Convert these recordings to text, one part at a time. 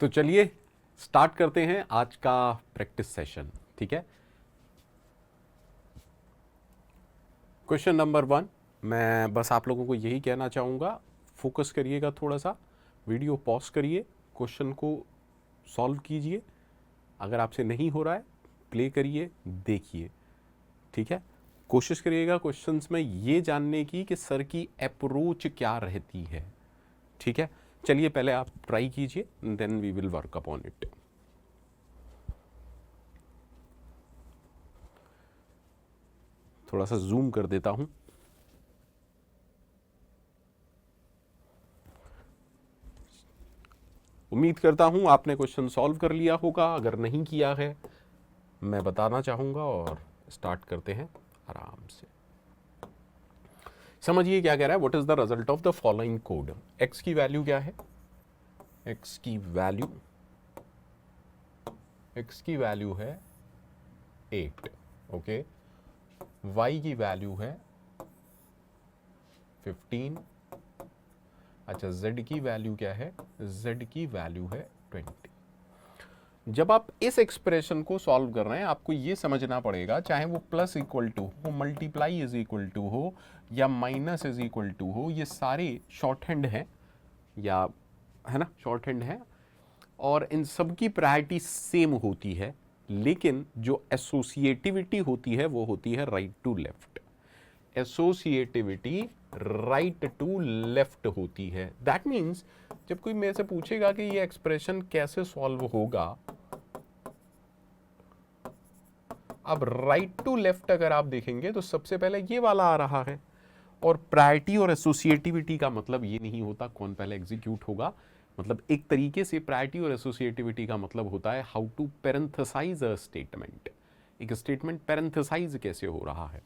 तो चलिए स्टार्ट करते हैं आज का प्रैक्टिस सेशन। ठीक है, क्वेश्चन नंबर 1, मैं बस आप लोगों को यही कहना चाहूँगा, फोकस करिएगा, थोड़ा सा वीडियो पॉज करिए, क्वेश्चन को सॉल्व कीजिए। अगर आपसे नहीं हो रहा है प्ले करिए, देखिए। ठीक है, कोशिश करिएगा क्वेश्चंस में ये जानने की कि सर की अप्रोच क्या रहती है। ठीक है, चलिए पहले आप ट्राई कीजिए, then we will work upon it. थोड़ा सा जूम कर देता हूं। उम्मीद करता हूं आपने क्वेश्चन सॉल्व कर लिया होगा। अगर नहीं किया है मैं बताना चाहूंगा और स्टार्ट करते हैं आराम से। समझिए क्या कह रहा है, what is the result of the following code. X की वैल्यू क्या है, एक्स की वैल्यू है 8। ओके, वाई की वैल्यू है 15। अच्छा, z की वैल्यू क्या है, z की वैल्यू है 20। जब आप इस एक्सप्रेशन को सॉल्व कर रहे हैं आपको ये समझना पड़ेगा, चाहे वो प्लस इक्वल टू हो, मल्टीप्लाई इज इक्वल टू हो या माइनस इज इक्वल टू हो, ये सारे शॉर्ट हैंड हैं, या है ना, शॉर्ट हैंड है, और इन सब की प्रायोरिटी सेम होती है, लेकिन जो एसोसिएटिविटी होती है वो होती है right to left. Associativity right to left होती है। दैट मीन्स जब कोई मेरे से पूछेगा कि ये एक्सप्रेशन कैसे सॉल्व होगा, अब राइट टू लेफ्ट अगर आप देखेंगे तो सबसे पहले ये वाला आ रहा है, और प्रायोरिटी और एसोसिएटिविटी का मतलब ये नहीं होता कौन पहले एग्जीक्यूट होगा। मतलब एक तरीके से प्रायोरिटी और एसोसिएटिविटी का मतलब होता है हाउ टू पैरेंथेसाइज अ स्टेटमेंट। एक स्टेटमेंट पैरेंथेसाइज कैसे हो रहा है।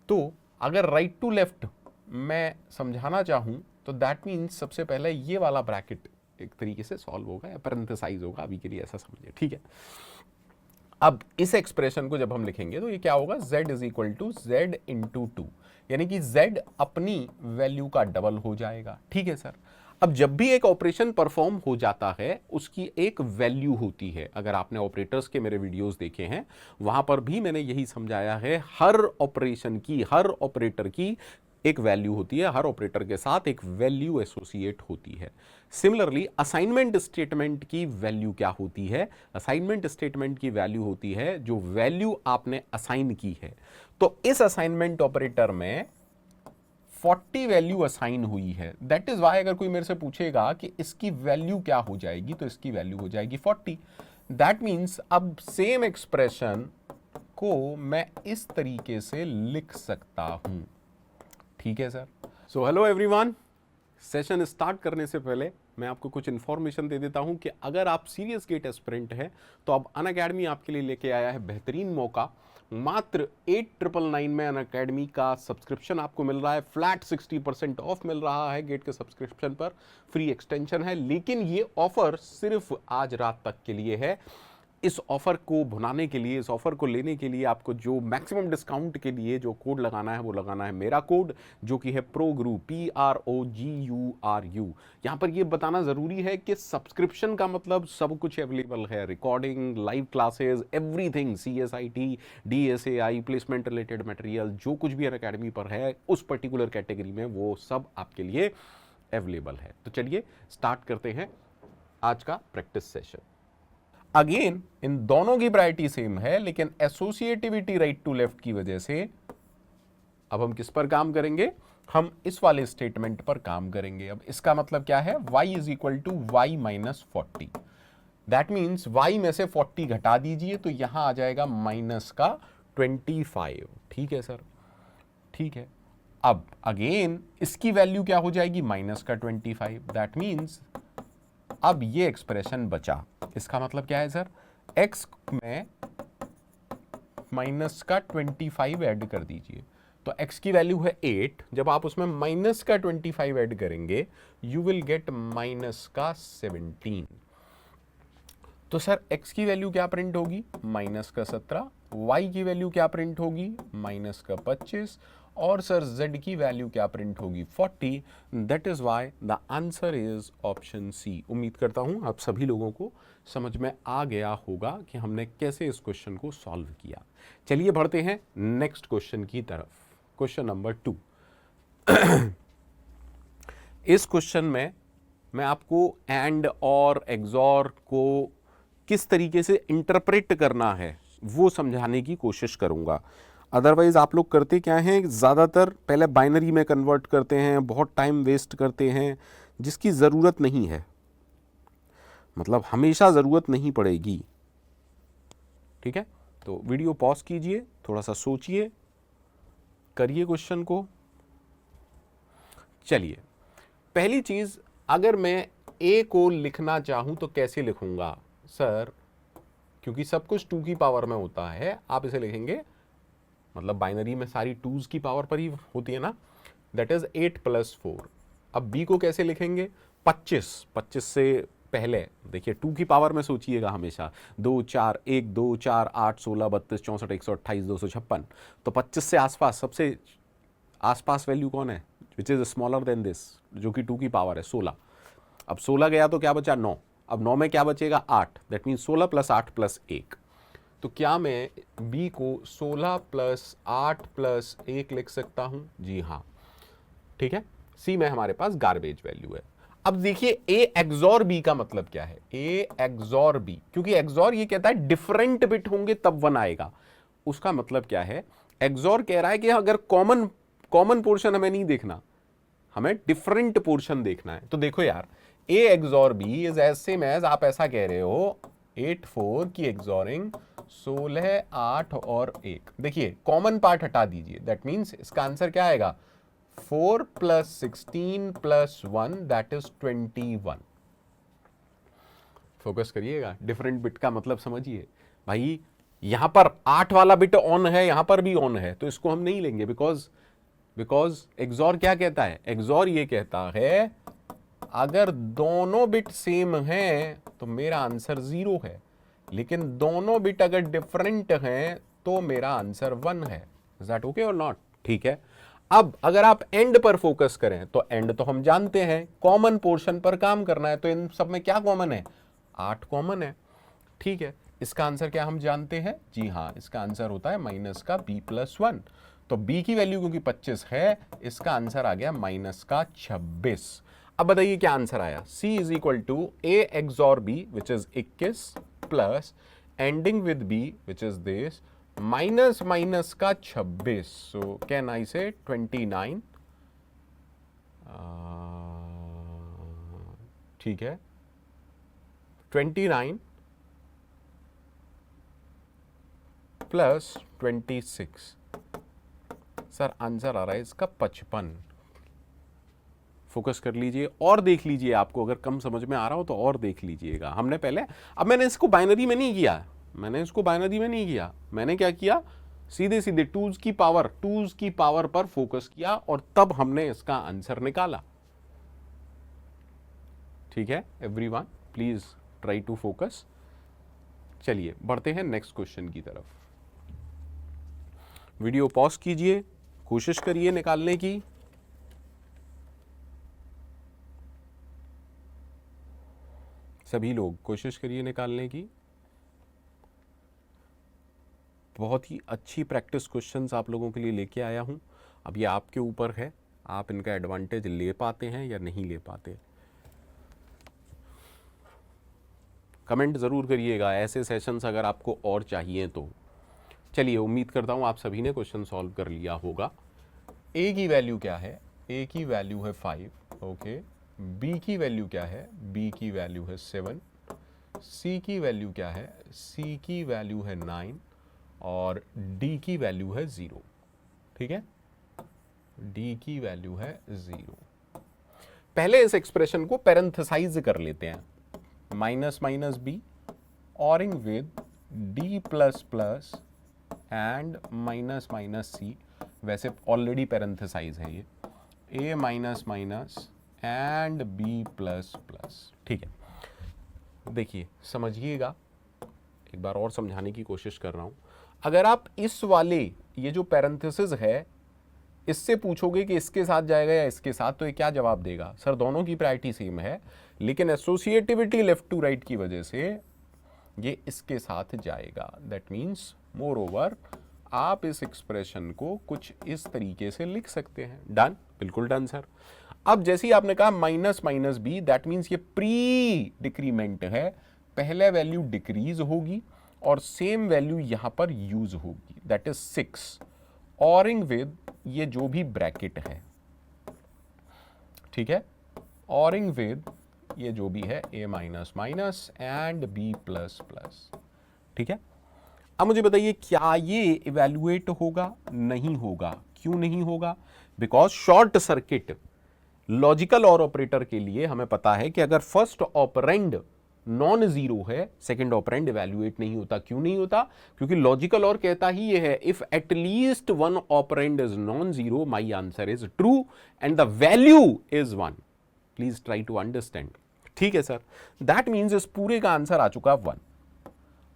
तो अगर राइट टू लेफ्ट मैं समझाना चाहूं तो दैट मीन्स सबसे पहले ये वाला ब्रैकेट एक तरीके से सॉल्व होगा या पैरेंथेसाइज होगा, अभी के लिए ऐसा समझिए। ठीक है, अब इस एक्सप्रेशन को जब हम लिखेंगे तो ये क्या होगा, z is equal to z into 2, यानी कि z अपनी वैल्यू का डबल हो जाएगा। ठीक है सर, अब जब भी एक ऑपरेशन परफॉर्म हो जाता है उसकी एक वैल्यू होती है। अगर आपने ऑपरेटर्स के मेरे वीडियोस देखे हैं वहां पर भी मैंने यही समझाया है, हर ऑपरेशन की, हर ऑपरेटर की एक वैल्यू होती है, हर ऑपरेटर के साथ एक वैल्यू एसोसिएट होती है। सिमिलरली असाइनमेंट स्टेटमेंट की वैल्यू क्या होती है, असाइनमेंट स्टेटमेंट की वैल्यू होती है जो वैल्यू आपने असाइन की है। तो इस असाइनमेंट ऑपरेटर में 40 वैल्यू असाइन हुई है। दैट इज वाई अगर कोई मेरे से पूछेगा कि इसकी वैल्यू क्या हो जाएगी तो इसकी वैल्यू हो जाएगी 40। दैट मीन्स अब सेम एक्सप्रेशन को मैं इस तरीके से लिख सकता हूं। ठीक है sir. So hello everyone, session start करने से पहले मैं आपको कुछ इन्फॉर्मेशन दे देता हूं कि अगर आप सीरियस गेट एस्पिरेंट हैं तो अब अनअकैडमी आपके लिए लेके आया है बेहतरीन मौका। मात्र 8999 में अनअकैडमी का सब्सक्रिप्शन आपको मिल रहा है, फ्लैट 60% ऑफ मिल रहा है गेट के सब्सक्रिप्शन पर, फ्री एक्सटेंशन है। लेकिन ये ऑफर सिर्फ आज रात तक के लिए है। इस ऑफर को भुनाने के लिए, इस ऑफर को लेने के लिए आपको जो मैक्सिमम डिस्काउंट के लिए जो कोड लगाना है वो लगाना है मेरा कोड, जो कि है PROGURU, PROGURU। यहाँ पर ये बताना ज़रूरी है कि सब्सक्रिप्शन का मतलब सब कुछ अवेलेबल है, recording, live classes, everything, CSIT, DSAI, placement related material, जो कुछ भी अनअकैडमी पर है उस पर्टिकुलर कैटेगरी में वो सब आपके लिए अवेलेबल है। तो चलिए स्टार्ट करते हैं आज का प्रैक्टिस सेशन। अगेन इन दोनों की प्रायोरिटी सेम है, लेकिन एसोसिएटिविटी राइट टू लेफ्ट की वजह से अब हम किस पर काम करेंगे, हम इस वाले स्टेटमेंट पर काम करेंगे। अब इसका मतलब क्या है, y is equal to Y minus 40। That means y में से 40 घटा दीजिए तो यहां आ जाएगा माइनस का 25। ठीक है सर, ठीक है। अब अगेन इसकी वैल्यू क्या हो जाएगी, माइनस का 25। दैट मीन्स अब ये एक्सप्रेशन बचा। इसका मतलब क्या है सर, x में माइनस का 25 ऐड कर दीजिए तो x की वैल्यू है 8। जब आप उसमें माइनस का 25 ऐड करेंगे यू विल गेट माइनस का 17। तो सर x की वैल्यू क्या प्रिंट होगी, माइनस का 17, y की वैल्यू क्या प्रिंट होगी, माइनस का 25, और सर z की वैल्यू क्या प्रिंट होगी 40, that is why the answer is option C. उम्मीद करता हूं आप सभी लोगों को समझ में आ गया होगा कि हमने कैसे इस क्वेश्चन को सॉल्व किया। चलिए बढ़ते हैं नेक्स्ट क्वेश्चन की तरफ। Question number 2। इस क्वेश्चन में मैं आपको एंड और एक्सॉर को किस तरीके से इंटरप्रेट करना है वो समझाने की कोशिश करूंगा। अदरवाइज आप लोग करते क्या हैं, ज़्यादातर पहले बाइनरी में कन्वर्ट करते हैं, बहुत टाइम वेस्ट करते हैं जिसकी ज़रूरत नहीं है, मतलब हमेशा ज़रूरत नहीं पड़ेगी। ठीक है, तो वीडियो पॉज कीजिए, थोड़ा सा सोचिए, करिए क्वेश्चन को। चलिए, पहली चीज़, अगर मैं a को लिखना चाहूं तो कैसे लिखूंगा सर, क्योंकि सब कुछ 2 की पावर में होता है, आप इसे लिखेंगे, मतलब बाइनरी में सारी 2s की पावर पर ही होती है ना, दैट इज 8 + 4। अब b को कैसे लिखेंगे, 25 से पहले देखिए 2 की पावर में सोचिएगा हमेशा, 2 4 1 2 4 8 16 32 64 128 256, तो 25 से आसपास सबसे आसपास वैल्यू कौन है, which is smaller than this, जो कि 2 की पावर है 16। अब 16 गया तो क्या बचा 9, अब 9 में क्या बचेगा 8, दैट मीन 16 + 8 + 1। तो क्या मैं b को 16 + 8 + 1 लिख सकता हूं, जी हाँ, ठीक है। c में हमारे पास गार्बेज वैल्यू है। अब देखिए a XOR b का मतलब क्या है, a XOR b, क्योंकि XOR ये कहता है डिफरेंट बिट होंगे तब 1 आएगा। उसका मतलब क्या है, XOR कह रहा है कि अगर कॉमन पोर्शन हमें नहीं देखना, हमें डिफरेंट पोर्शन देखना है। तो देखो यार, a XOR b is as same as, आप ऐसा कह रहे हो 8 4 की एक्सॉरिंग 16 8 और 1। देखिए कॉमन पार्ट हटा दीजिए, दैट मीन्स इसका आंसर क्या आएगा, 4 + 16 + 1 दैट इज 21। फोकस करिएगा, डिफरेंट बिट का मतलब समझिए भाई। यहां पर 8 वाला बिट ऑन है, यहां पर भी ऑन है, तो इसको हम नहीं लेंगे, बिकॉज एक्सॉर क्या कहता है, एक्सॉर ये कहता है अगर दोनों बिट सेम हैं तो मेरा आंसर 0 है, लेकिन दोनों बिट अगर डिफरेंट हैं तो मेरा आंसर 1 है। इज दैट ओके और नॉट, ठीक है। अब अगर आप एंड पर फोकस करें तो एंड तो हम जानते हैं कॉमन पोर्शन पर काम करना है, तो इन सब में क्या कॉमन है, 8 कॉमन है, ठीक है। इसका आंसर क्या हम जानते हैं, जी हाँ, इसका आंसर होता है माइनस का b + 1। तो b की वैल्यू क्योंकि 25 है, इसका आंसर आ गया माइनस का 26। अब बताइए क्या आंसर आया, c = a XOR b which is 21 plus ending with b which is this minus minus का 26। सो कैन आई से 29, ठीक है, 29 + 26। सर आंसर आ रहा है इसका 55। फोकस कर लीजिए और देख लीजिए, आपको अगर कम समझ में आ रहा हो तो और देख लीजिएगा। हमने पहले, अब मैंने इसको बाइनरी में नहीं किया, मैंने क्या किया, सीधे सीधे 2s की पावर पर फोकस किया और तब हमने इसका आंसर निकाला। ठीक है everyone, please try to focus. चलिए बढ़ते हैं नेक्स्ट क्वेश्चन की तरफ। वीडियो पॉज कीजिए, कोशिश करिए निकालने की। सभी लोग कोशिश करिए निकालने की। बहुत ही अच्छी प्रैक्टिस क्वेश्चंस आप लोगों के लिए लेके आया हूं। अब ये आपके ऊपर है, आप इनका एडवांटेज ले पाते हैं या नहीं ले पाते। कमेंट ज़रूर करिएगा, ऐसे सेशंस अगर आपको और चाहिए तो। चलिए, उम्मीद करता हूँ आप सभी ने क्वेश्चन सॉल्व कर लिया होगा। a की वैल्यू क्या है, a की वैल्यू है 5, ओके। b की वैल्यू क्या है, b की वैल्यू है 7, c की वैल्यू क्या है, c की वैल्यू है 9 और d की वैल्यू है 0, ठीक है, d की वैल्यू है 0। पहले इस एक्सप्रेशन को पैरेंथेसाइज कर लेते हैं, minus minus b ORing with d plus plus and minus minus c, वैसे ऑलरेडी पैरेंथेसाइज है ये, a minus minus and b plus plus, ठीक है। देखिए समझिएगा, एक बार और समझाने की कोशिश कर रहा हूं। अगर आप इस वाले, ये जो पैरेंथेसिस है, इससे पूछोगे कि इसके साथ जाएगा या इसके साथ, तो ये क्या जवाब देगा? सर दोनों की प्रायोरिटी सेम है, लेकिन एसोसिएटिविटी लेफ्ट टू राइट की वजह से ये इसके साथ जाएगा। दैट मीन्स मोर ओवर आप इस एक्सप्रेशन को कुछ इस तरीके से लिख सकते हैं। डन, बिल्कुल डन सर। अब जैसे ही आपने कहा minus minus B, that means ये प्री डिक्रीमेंट है, पहले वैल्यू डिक्रीज होगी और सेम वैल्यू यहां पर यूज होगी, दैट इज 6 ऑरिंग विद ये जो भी ब्रैकेट है, ठीक है, ऑरिंग विद ये जो भी है a minus minus and b plus plus, ठीक है। अब मुझे बताइए क्या ये इवैल्यूएट होगा? नहीं होगा। क्यों नहीं होगा? बिकॉज शॉर्ट सर्किट लॉजिकल और ऑपरेटर के लिए हमें पता है कि अगर फर्स्ट ऑपरेंड नॉन जीरो है, सेकंड ऑपरेंड इवैल्यूएट नहीं होता। क्यों नहीं होता? क्योंकि लॉजिकल और कहता ही ये है, if at least one operand is non zero my answer is true and the value is 1। Please try to understand, ठीक है सर। दैट मीन्स इस पूरे का आंसर आ चुका 1।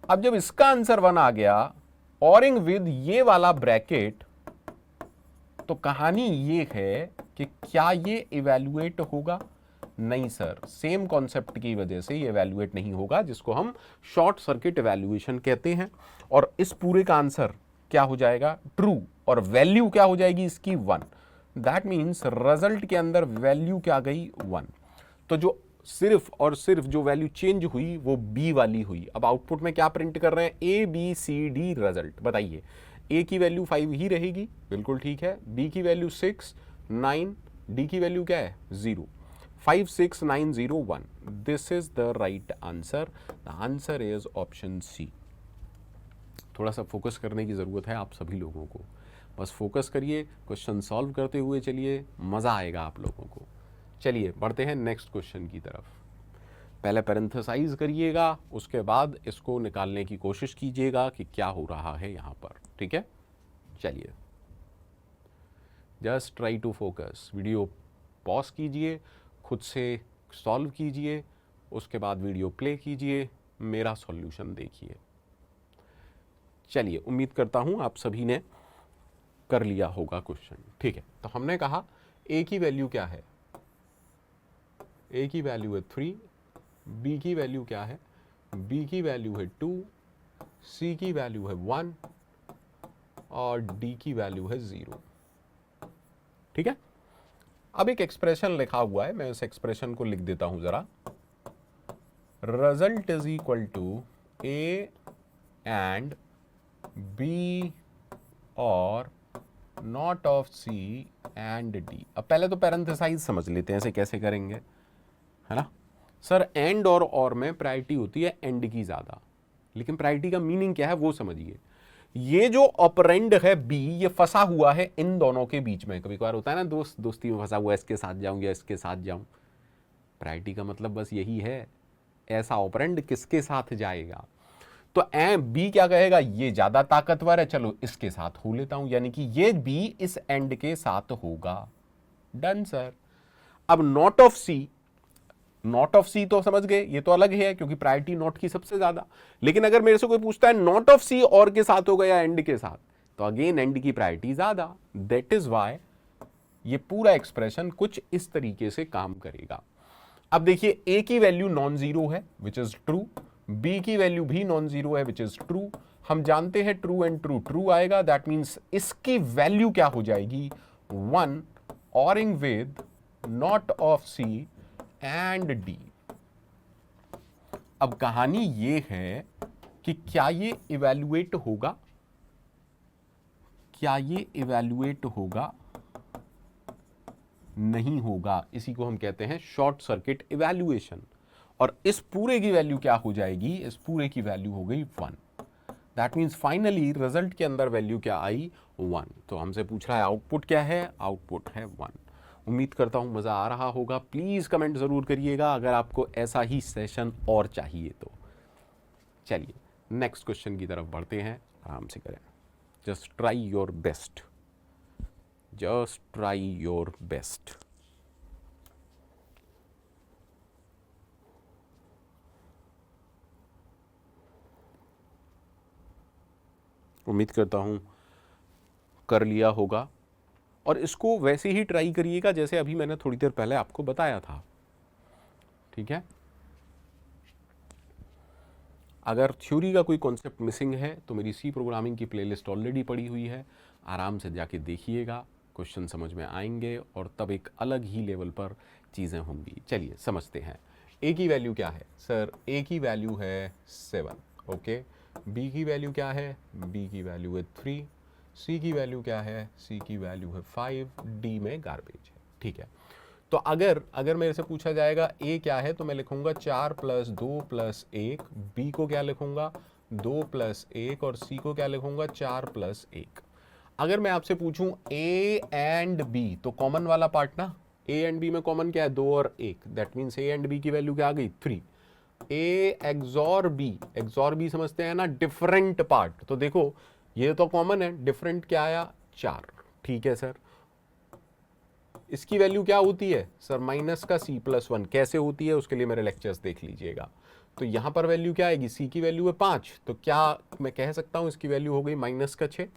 अब जब इसका आंसर 1 आ गया ऑरिंग विद ये वाला ब्रैकेट, तो कहानी ये है कि क्या ये इवैल्यूएट होगा? नहीं सर, सेम कॉन्सेप्ट की वजह से ये इवैल्यूएट नहीं होगा, जिसको हम शॉर्ट सर्किट इवैल्यूएशन कहते हैं। और इस पूरे का आंसर क्या हो जाएगा? ट्रू, और वैल्यू क्या हो जाएगी इसकी? 1। दैट मीन्स रिजल्ट के अंदर वैल्यू क्या गई? 1। तो जो सिर्फ और सिर्फ जो वैल्यू चेंज हुई वो बी वाली हुई। अब आउटपुट में क्या प्रिंट कर रहे हैं? A B C D result. बताइए, ए की वैल्यू 5 ही रहेगी, बिल्कुल ठीक है। बी की वैल्यू 6 9, डी की वैल्यू क्या है? 0। 5 6 9 0 1। This is the right answer. The answer is option C. थोड़ा सा फोकस करने की ज़रूरत है आप सभी लोगों को, बस फोकस करिए, क्वेश्चन सॉल्व करते हुए चलिए, मज़ा आएगा आप लोगों को। चलिए बढ़ते हैं नेक्स्ट क्वेश्चन की तरफ। पहले पैरेंथेसाइज करिएगा, उसके बाद इसको निकालने की कोशिश कीजिएगा कि क्या हो रहा है यहाँ पर, ठीक है। चलिए just try to focus. Video pause कीजिए, खुद से सॉल्व कीजिए, उसके बाद वीडियो प्ले कीजिए, मेरा सॉल्यूशन देखिए। चलिए, उम्मीद करता हूँ आप सभी ने कर लिया होगा क्वेश्चन, ठीक है। तो हमने कहा ए की वैल्यू क्या है? ए की वैल्यू है 3, बी की वैल्यू क्या है? बी की वैल्यू है 2, सी की वैल्यू है 1 और डी की वैल्यू है 0, ठीक है। अब एक एक्सप्रेशन लिखा हुआ है, मैं उस एक्सप्रेशन को लिख देता हूं जरा। Result is equal to A and B और not of C and D. अब पहले तो पैरेंथेसाइज समझ लेते हैं, ऐसे कैसे करेंगे, है ना। सर एंड और में प्रायोरिटी होती है एंड की ज्यादा, लेकिन प्रायोरिटी का मीनिंग क्या है वो समझिए। ये जो ऑपरेंड है बी, ये फंसा हुआ है इन दोनों के बीच में। कभी कभार होता है ना, दोस्ती में फंसा हुआ, इसके साथ जाऊं या इसके साथ जाऊं। प्रायोरिटी का मतलब बस यही है, ऐसा ऑपरेंड किसके साथ जाएगा। तो बी क्या कहेगा? ये ज्यादा ताकतवर है, चलो इसके साथ हो लेता हूं, यानी कि ये बी इस एंड के साथ होगा। Done sir. अब not of C, not of C तो समझ गए, ये तो अलग है क्योंकि प्रायोरिटी नॉट की सबसे ज्यादा। लेकिन अगर मेरे से कोई पूछता है नॉट ऑफ सी और के साथ होगा या एंड के साथ, तो अगेन एंड की प्रायोरिटी ज्यादा। दैट इज वाई ये पूरा एक्सप्रेशन कुछ इस तरीके से काम करेगा। अब देखिए, ए की वैल्यू नॉन जीरो है विच इज ट्रू, बी की वैल्यू भी नॉन जीरो है विच इज ट्रू। हम जानते हैं ट्रू एंड ट्रू ट्रू आएगा, दैट मीन्स इसकी वैल्यू क्या हो जाएगी? 1 ORing with not of C and D. अब कहानी ये है कि क्या ये इवैल्यूएट होगा? क्या ये इवैल्यूएट होगा? नहीं होगा। इसी को हम कहते हैं शॉर्ट सर्किट इवैल्यूएशन। और इस पूरे की वैल्यू क्या हो जाएगी? इस पूरे की वैल्यू हो गई 1। दैट मीन्स फाइनली रिजल्ट के अंदर वैल्यू क्या आई? 1। तो हमसे पूछ रहा है आउटपुट क्या है? आउटपुट है 1। उम्मीद करता हूँ मज़ा आ रहा होगा। प्लीज़ कमेंट ज़रूर करिएगा अगर आपको ऐसा ही सेशन और चाहिए तो। चलिए नेक्स्ट क्वेश्चन की तरफ बढ़ते हैं, आराम से करें। Just try your best, just try your best. उम्मीद करता हूँ कर लिया होगा। और इसको वैसे ही ट्राई करिएगा जैसे अभी मैंने थोड़ी देर पहले आपको बताया था, ठीक है। अगर थ्योरी का कोई कॉन्सेप्ट मिसिंग है तो मेरी सी प्रोग्रामिंग की प्लेलिस्ट ऑलरेडी पड़ी हुई है, आराम से जाके देखिएगा, क्वेश्चन समझ में आएंगे और तब एक अलग ही लेवल पर चीज़ें होंगी। चलिए समझते हैं। ए की वैल्यू क्या है सर? ए की वैल्यू है 7, ओके। बी की वैल्यू क्या है? बी की वैल्यू है 3। सी की वैल्यू क्या है? सी की वैल्यू है 5। डी में गार्बेज है, ठीक है। तो अगर मेरे से पूछा जाएगा ए क्या है, तो मैं लिखूंगा 4 + 2 + 1। बी को क्या लिखूंगा? 2 + 1। और सी को क्या लिखूंगा? 4 + 1। अगर मैं आपसे पूछूं ए एंड बी, तो कॉमन वाला पार्ट ना, ए एंड बी में कॉमन क्या है? 2 और 1। That means A and B की वैल्यू क्या आ गई? 3। ए एक्सॉर बी समझते हैं ना, डिफरेंट पार्ट। तो देखो ये तो कॉमन है, डिफरेंट क्या आया? 4, ठीक है सर। इसकी वैल्यू क्या होती है सर? माइनस का c+1। कैसे होती है उसके लिए मेरे लेक्चर्स देख लीजिएगा। तो यहां पर वैल्यू क्या आएगी? c की वैल्यू है 5, तो क्या मैं कह सकता हूं इसकी वैल्यू हो गई -6,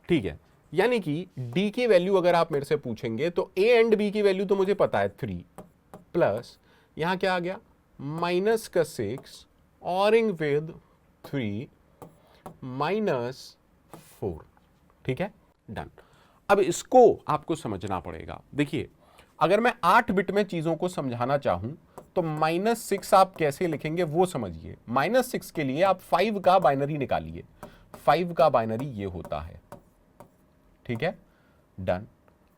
ठीक है। यानी कि d की वैल्यू अगर आप मेरे से पूछेंगे तो a एंड b की वैल्यू तो मुझे पता है 3, प्लस यहां क्या आ गया? -6 ऑरिंग विद 3 -4, ठीक है, डन। अब इसको आपको समझना पड़ेगा। देखिए अगर मैं 8 बिट में चीजों को समझाना चाहूं तो -6 आप कैसे लिखेंगे वो समझिए। -6 के लिए आप 5 का बाइनरी निकालिए। 5 का बाइनरी ये होता है, ठीक है, डन।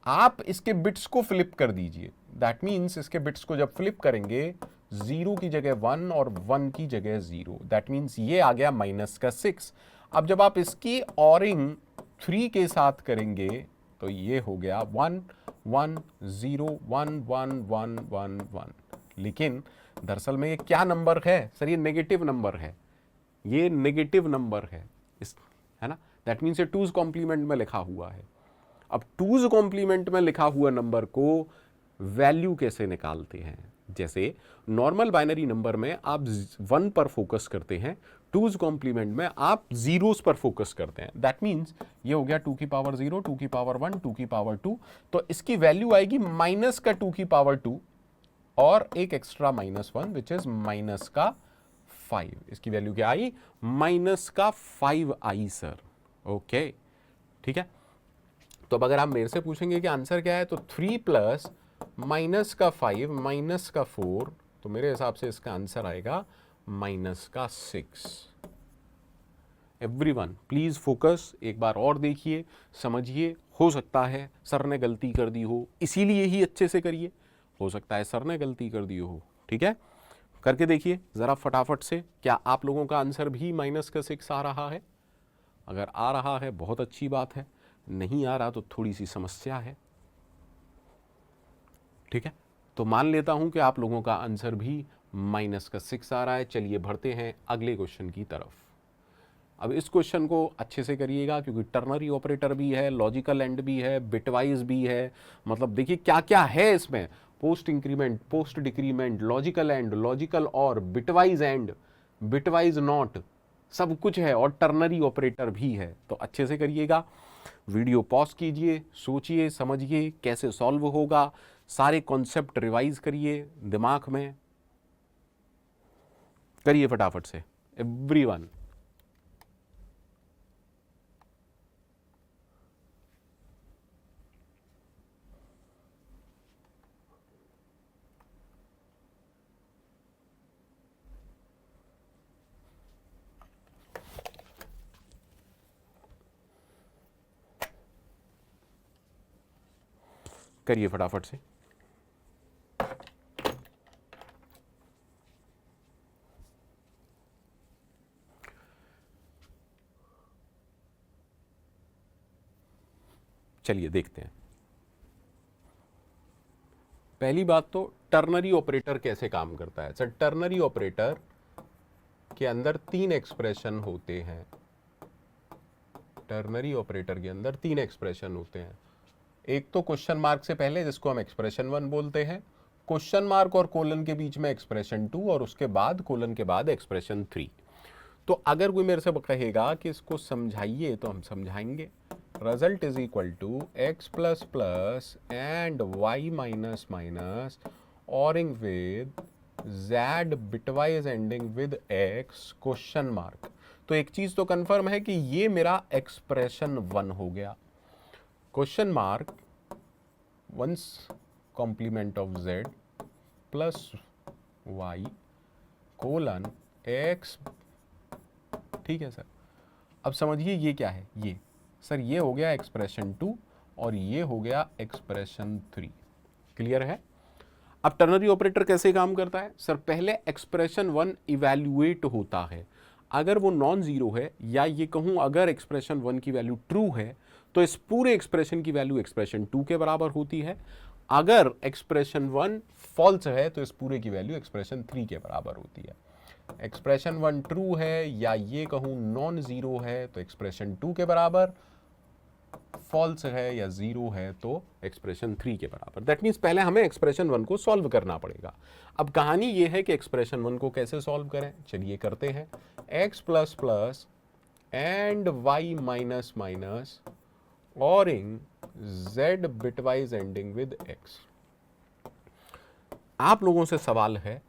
आप इसके बिट्स को फ्लिप कर दीजिए। दैट मीन्स इसके बिट्स को जब फ्लिप करेंगे 0 की जगह 1 और 1 की जगह 0। दैट मीन्स ये आ गया -6। अब जब आप इसकी ऑरिंग 3 के साथ करेंगे तो ये हो गया 1 1 0 1 1 1 1 1। लेकिन दरअसल में ये क्या नंबर है सर? ये नेगेटिव नंबर है, ये नेगेटिव नंबर है, है ना। दैट मीन्स ये 2's कॉम्प्लीमेंट में लिखा हुआ है। अब 2's कॉम्प्लीमेंट में लिखा हुआ नंबर को वैल्यू कैसे निकालते हैं? जैसे नॉर्मल बाइनरी नंबर में आप 1 पर फोकस करते हैं, 2's कॉम्प्लीमेंट में आप जीरोस पर फोकस करते हैं। दैट मीन्स ये हो गया 2 की पावर 0, 2 की पावर 1, 2 की पावर 2। तो इसकी वैल्यू आएगी -2 की पावर 2 और एक एक्स्ट्रा -1 विच इज -5। इसकी वैल्यू क्या आई? -5 आई सर, ओके, ठीक है। तो अब अगर आप मेरे से पूछेंगे कि आंसर क्या है, तो 3 + -5 -4, तो मेरे हिसाब से इसका आंसर आएगा -6। एवरीवन प्लीज फोकस, एक बार और देखिए, समझिए। हो सकता है सर ने गलती कर दी हो, इसीलिए ही अच्छे से करिए। हो सकता है सर ने गलती कर दी हो, ठीक है। करके देखिए जरा फटाफट से, क्या आप लोगों का आंसर भी -6 आ रहा है? अगर आ रहा है बहुत अच्छी बात है, नहीं आ रहा तो थोड़ी सी समस्या है, ठीक है। तो मान लेता हूं कि आप लोगों का आंसर भी -6 आ रहा है। चलिए बढ़ते हैं अगले क्वेश्चन की तरफ। अब इस क्वेश्चन को अच्छे से करिएगा क्योंकि टर्नरी ऑपरेटर भी है, लॉजिकल एंड भी है, बिटवाइज भी है। मतलब देखिए क्या क्या है इसमें, post increment, post decrement, logical and, logical और, बिटवाइज एंड, बिटवाइज नॉट, सब कुछ है और टर्नरी ऑपरेटर भी है। तो अच्छे से करिएगा, वीडियो पॉज कीजिए, सोचिए, समझिए कैसे सॉल्व होगा, सारे कॉन्सेप्ट रिवाइज करिए दिमाग में, करिए फटाफट से एवरीवन। करिए फटाफट से। चलिए देखते हैं। पहली बात तो टर्नरी ऑपरेटर कैसे काम करता है सर? टर्नरी ऑपरेटर के अंदर 3 एक्सप्रेशन होते हैं। टर्नरी ऑपरेटर के अंदर 3 एक्सप्रेशन होते हैं। एक तो क्वेश्चन मार्क से पहले, जिसको हम एक्सप्रेशन 1 बोलते हैं, क्वेश्चन मार्क और कोलन के बीच में एक्सप्रेशन 2, और उसके बाद कोलन के बाद एक्सप्रेशन 3। तो अगर कोई मेरे से कहेगा कि इसको समझाइए तो हम समझाएंगे, result is equal to x plus plus and y minus minus oring with z bitwise ending with x question mark. तो एक चीज तो कंफर्म है कि ये मेरा एक्सप्रेशन 1 हो गया, question mark one's complement of z plus y colon x। ठीक है सर, अब समझिए ये क्या है, ये सर ये हो गया एक्सप्रेशन 2 और ये हो गया एक्सप्रेशन 3। क्लियर है? अब टर्नरी ऑपरेटर कैसे काम करता है सर, पहले एक्सप्रेशन 1 इवैल्यूएट होता है, अगर वो नॉन जीरो है या ये कहूं अगर एक्सप्रेशन 1 की वैल्यू ट्रू है तो इस पूरे एक्सप्रेशन की वैल्यू एक्सप्रेशन 2 के बराबर होती है, अगर एक्सप्रेशन 1 फॉल्स है तो इस पूरे की वैल्यू एक्सप्रेशन 3 के बराबर होती है। एक्सप्रेशन 1 ट्रू है या ये कहूं नॉन जीरो है तो एक्सप्रेशन 2 के बराबर, फॉल्स है या जीरो है तो एक्सप्रेशन 3 के बराबर। दैट मीन्स पहले हमें एक्सप्रेशन 1 को सॉल्व करना पड़ेगा। अब कहानी ये है कि एक्सप्रेशन 1 को कैसे सॉल्व करें, चलिए करते हैं। x plus plus and y minus minus ORing z bitwise ending with x। आप लोगों से सवाल है,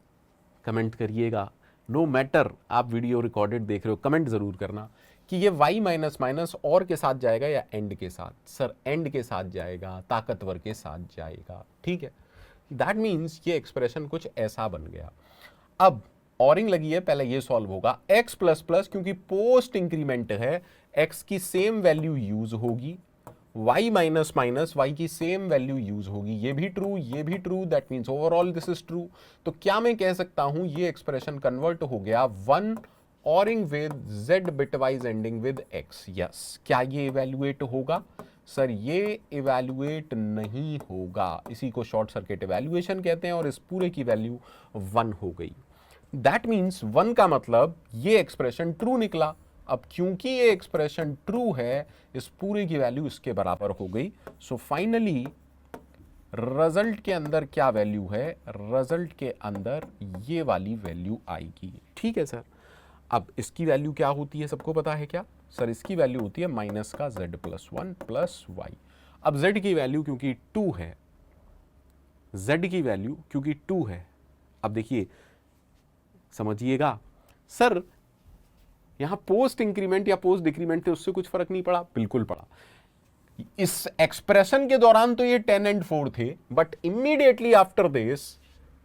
कमेंट करिएगा, नो मैटर आप वीडियो रिकॉर्डेड देख रहे हो, कमेंट जरूर करना कि ये y माइनस माइनस और के साथ जाएगा या एंड के साथ। सर एंड के साथ जाएगा, ताकतवर के साथ जाएगा। ठीक है, दैट मीन्स ये एक्सप्रेशन कुछ ऐसा बन गया। अब ऑरिंग लगी है, पहले ये सॉल्व होगा। x प्लस प्लस क्योंकि पोस्ट इंक्रीमेंट है, x की सेम वैल्यू यूज होगी, y माइनस माइनस y की सेम वैल्यू यूज होगी, ये भी true, that means overall this is true. तो क्या मैं कह सकता हूं ये एक्सप्रेशन कन्वर्ट हो गया 1 ORing with z bitwise ending with x। Yes, क्या ये इवैल्यूएट होगा सर? ये इवैल्यूएट नहीं होगा, इसी को शॉर्ट सर्किट इवैल्यूएशन कहते हैं और इस पूरे की वैल्यू 1 हो गई। दैट मीन्स 1 का मतलब ये एक्सप्रेशन ट्रू निकला। अब क्योंकि ये एक्सप्रेशन ट्रू है, इस पूरे की वैल्यू इसके बराबर हो गई। सो फाइनली रिजल्ट के अंदर क्या वैल्यू है, रिजल्ट के अंदर ये वाली वैल्यू आएगी। ठीक है सर, अब इसकी वैल्यू क्या होती है सबको पता है क्या सर? इसकी वैल्यू होती है माइनस का z प्लस 1 प्लस y। अब z की वैल्यू क्योंकि 2 है, z की वैल्यू क्योंकि 2 है, अब देखिए समझिएगा सर, यहां पोस्ट इंक्रीमेंट या पोस्ट डिक्रीमेंट थे उससे कुछ फर्क नहीं पड़ा, बिल्कुल पड़ा। इस एक्सप्रेशन के दौरान तो ये 10 एंड 4 थे, but immediately after this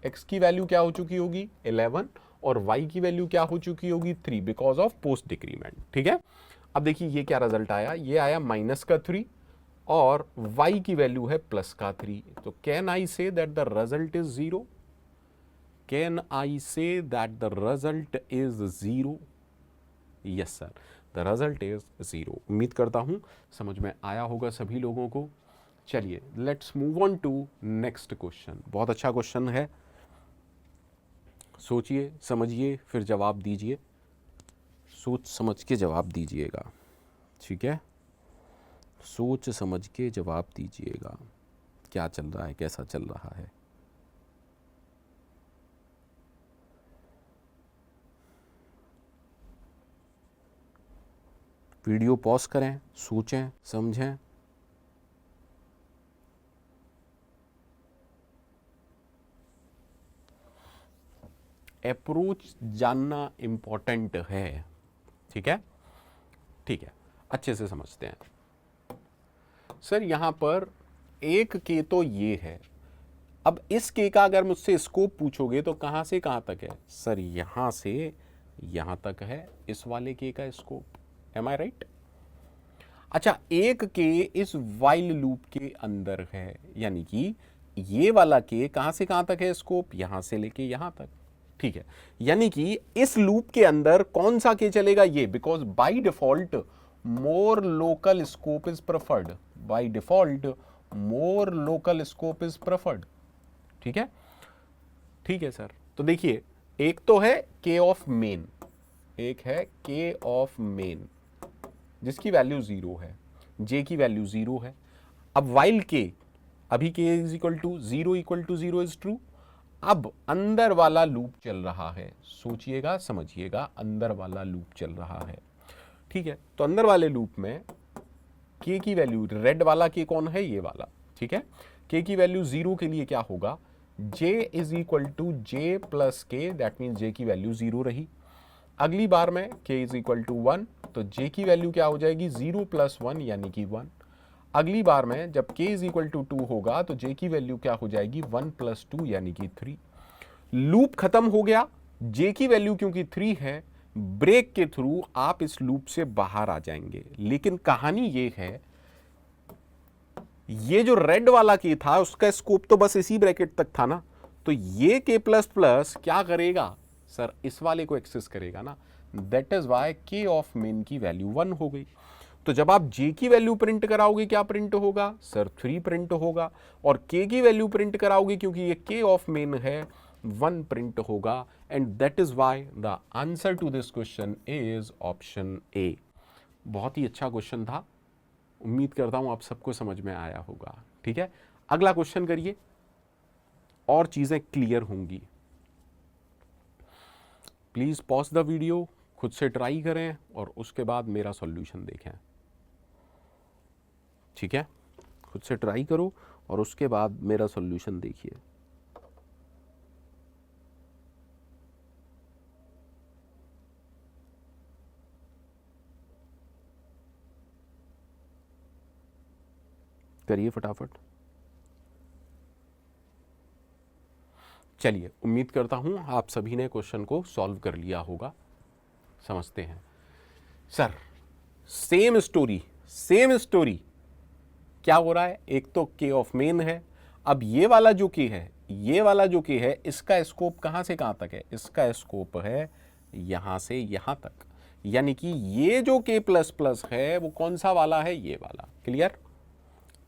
x की वैल्यू क्या हो चुकी होगी 11 और y की वैल्यू क्या हो चुकी होगी 3 बिकॉज ऑफ पोस्ट डिक्रीमेंट। ठीक है, अब देखिए ये क्या रिजल्ट आया, ये आया माइनस का 3 और y की वैल्यू है प्लस का 3। तो can I say that the result is 0? Can I say that the result is 0? Yes sir, the result is 0। उम्मीद करता हूं समझ में आया होगा सभी लोगों को। चलिए let's move on to next question. बहुत अच्छा क्वेश्चन है, सोचिए समझिए फिर जवाब दीजिए, सोच समझ के जवाब दीजिएगा। ठीक है, सोच समझ के जवाब दीजिएगा, क्या चल रहा है, कैसा चल रहा है। वीडियो पॉज करें, सोचें समझें। अप्रोच जानना इंपॉर्टेंट है। ठीक है, ठीक है, अच्छे से समझते हैं। सर यहां पर एक के तो ये है, अब इस के का अगर मुझसे स्कोप पूछोगे तो कहां से कहां तक है सर? यहां से यहां तक है इस वाले के का स्कोप। M I right? अच्छा, एक के इस वाइल लूप के अंदर है, यानी कि ये वाला के कहां से कहां तक है स्कोप? यहां से लेके यहां तक। ठीक है, यानी कि इस लूप के अंदर कौन सा के चलेगा? ये, because by default more local scope is preferred. By default more local scope is preferred. ठीक है, ठीक है सर। तो देखिए, एक तो है के ऑफ मेन, एक है के ऑफ मेन जिसकी वैल्यू 0 है, जे की वैल्यू 0 है। अब वाइल के, अभी k is equal to 0 is true. अब अंदर वाला लूप चल रहा है, सोचिएगा समझिएगा, अंदर वाला लूप चल रहा है। ठीक है, तो अंदर वाले लूप में k की वैल्यू, रेड वाला k कौन है, ये वाला, ठीक है। k की वैल्यू 0 के लिए क्या होगा, j is equal to j plus k, that means j की वैल्यू 0 रही। अगली बार में k इज इक्वल टू 1, तो j की वैल्यू क्या हो जाएगी, 0 प्लस 1 यानी कि 1। अगली बार में जब k इज इक्वल टू 2 होगा तो j की वैल्यू क्या हो जाएगी, 1 प्लस 2 यानी कि 3। लूप खत्म हो गया, j की वैल्यू क्योंकि 3 है, ब्रेक के थ्रू आप इस लूप से बाहर आ जाएंगे। लेकिन कहानी ये है, ये जो रेड वाला k था उसका स्कोप तो बस इसी ब्रैकेट तक था ना, तो ये k प्लस प्लस क्या करेगा सर, इस वाले को एक्सेस करेगा ना, that is why k of main की वैल्यू 1 हो गई। तो जब आप j की वैल्यू प्रिंट कराओगे क्या प्रिंट होगा सर, 3 प्रिंट होगा, और k की वैल्यू प्रिंट कराओगे क्योंकि ये k ऑफ मेन है, 1 प्रिंट होगा। And that is why the answer to this question is option A. बहुत ही अच्छा क्वेश्चन था, उम्मीद करता हूं आप सबको समझ में आया होगा, ठीक है। अगला क्वेश्चन करिए और चीजें क्लियर होंगी। प्लीज पॉज द वीडियो, खुद से ट्राई करें और उसके बाद मेरा सॉल्यूशन देखें, ठीक है। खुद से ट्राई करो और उसके बाद मेरा सॉल्यूशन देखिए। करिए फटाफट। चलिए, उम्मीद करता हूं आप सभी ने क्वेश्चन को सॉल्व कर लिया होगा। समझते हैं सर, सेम स्टोरी क्या हो रहा है, एक तो k ऑफ मेन है। अब ये वाला जो k है, इसका स्कोप कहां से कहां तक है, इसका स्कोप है यहां से यहां तक, यानी कि ये जो k प्लस प्लस है वो कौन सा वाला है, ये वाला। क्लियर,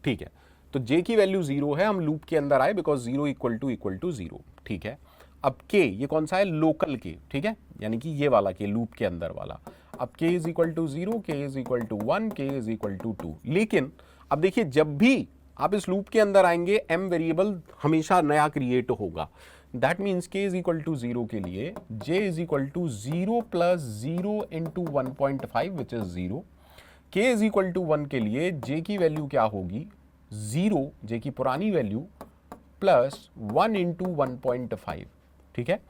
ठीक है। तो j की वैल्यू 0 है, हम लूप के अंदर आए बिकॉज 0 इक्वल टू 0, ठीक है। अब k ये कौन सा है, लोकल k, ठीक है, यानी कि ये वाला k, लूप के अंदर वाला। अब k is equal to 0, k is equal to 1, k is equal to 2। लेकिन अब देखिए, जब भी आप इस लूप के अंदर आएंगे m वेरिएबल हमेशा नया क्रिएट होगा। That means k is equal to 0 के लिए j is equal to 0 plus 0 into 1.5 which is 0। k is equal to 1 के लिए j की वैल्यू क्या होगी, 0, j की पुरानी वैल्यू, प्लस 1 इंटू 1.5, ठीक है।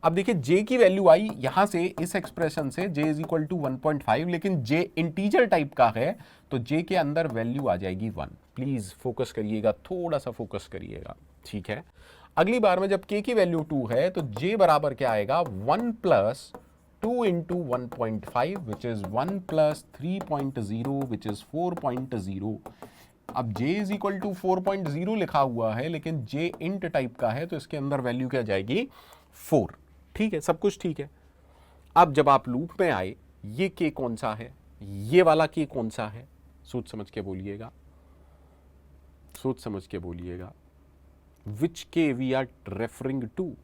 अब देखिए j की वैल्यू आई यहां से, इस एक्सप्रेशन से j इज इक्वल टू 1.5, लेकिन j इंटीजर टाइप का है तो j के अंदर वैल्यू आ जाएगी 1। प्लीज फोकस करिएगा, थोड़ा सा फोकस करिएगा, ठीक है। अगली बार में जब k की वैल्यू 2 है तो j बराबर क्या आएगा, 1 plus 2 into 1.5 which is 1 plus 3.0 which is 4.0। अब j इज इक्वल टू 4.0 लिखा हुआ है, लेकिन j इंट टाइप का है तो इसके अंदर वैल्यू क्या जाएगी, 4, ठीक है, सब कुछ ठीक है। अब जब आप लूप में आए, ये k कौन सा है, ये वाला k कौन सा है, सोच समझ के बोलिएगा, सोच समझ के बोलिएगा। Which k we are referring to,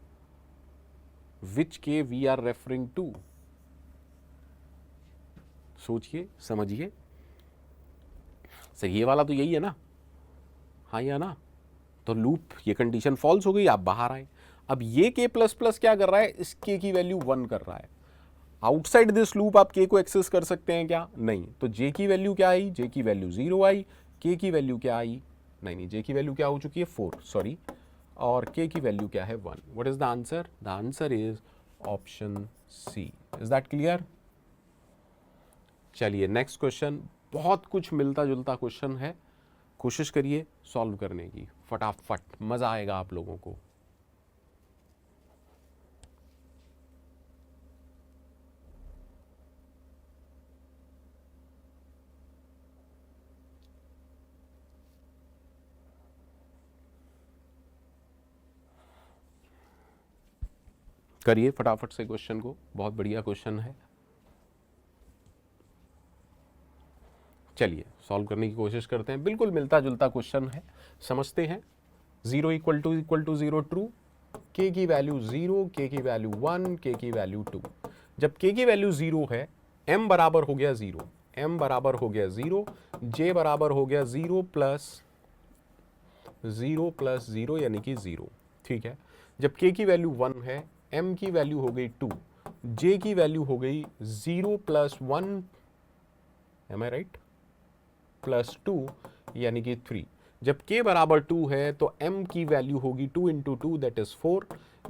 which k we are referring to, सोचिए समझिए। सर ये वाला तो यही है ना, हाँ या ना, तो लूप ये कंडीशन फॉल्स हो गई, आप बाहर आए। अब ये k प्लस प्लस क्या कर रहा है, इस k की वैल्यू 1 कर रहा है। आउटसाइड दिस लूप आप k को एक्सेस कर सकते हैं क्या, नहीं। तो j की वैल्यू क्या आई, j की वैल्यू 0 आई, k की वैल्यू क्या आई, नहीं, j की वैल्यू क्या हो चुकी है, 4, सॉरी, और k की वैल्यू क्या है, 1। What is the answer, the answer is option C. Is that clear. चलिए नेक्स्ट क्वेश्चन, बहुत कुछ मिलता जुलता क्वेश्चन है, कोशिश करिए सॉल्व करने की, फटाफट, मजा आएगा आप लोगों को। करिए फटाफट से क्वेश्चन को, बहुत बढ़िया क्वेश्चन है। चलिए सॉल्व करने की कोशिश करते हैं, बिल्कुल मिलता जुलता क्वेश्चन है, समझते हैं। 0 इक्वल टू 0 ट्रू, k की वैल्यू 0, k की वैल्यू 1, k की वैल्यू 2। जब k की वैल्यू 0 है, m बराबर हो गया 0, m बराबर हो गया 0, j बराबर हो गया 0 प्लस 0 यानी कि 0, ठीक है। जब k की वैल्यू 1 है, m की वैल्यू हो गई 2, j की वैल्यू हो गई 0 plus 1, M I right, plus 2 यानी कि 3। जब k बराबर 2 है तो m की वैल्यू होगी 2 इंटू 2 दैट इज 4,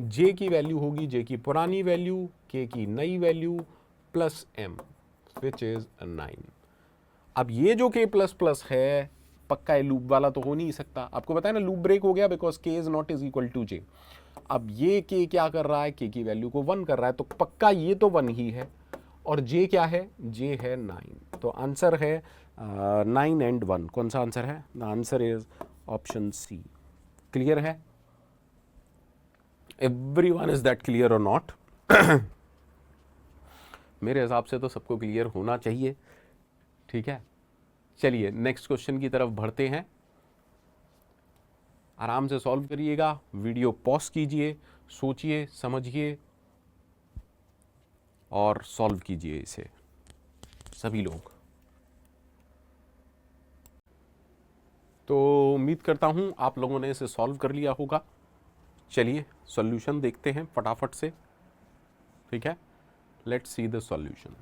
j की वैल्यू होगी j की पुरानी वैल्यू, k की नई value plus m which is 9। अब ये जो k प्लस प्लस है पक्का है लूप वाला तो हो नहीं सकता, आपको पता है ना लूप ब्रेक हो गया because k is not is equal to j। अब ये k क्या कर रहा है, k की वैल्यू को 1 कर रहा है, तो पक्का ये तो 1 ही है, और j क्या है, j है 9। तो आंसर है 9 एंड 1। कौन सा आंसर है, the answer is option C. Clear है everyone, is that clear or not? मेरे हिसाब से तो सबको क्लियर होना चाहिए। ठीक है, चलिए नेक्स्ट क्वेश्चन की तरफ बढ़ते हैं। आराम से सॉल्व करिएगा, वीडियो पॉज कीजिए, सोचिए समझिए और सॉल्व कीजिए इसे सभी लोग। तो उम्मीद करता हूं आप लोगों ने इसे सॉल्व कर लिया होगा। चलिए सॉल्यूशन देखते हैं फटाफट से। ठीक है, लेट्स सी द सॉल्यूशन।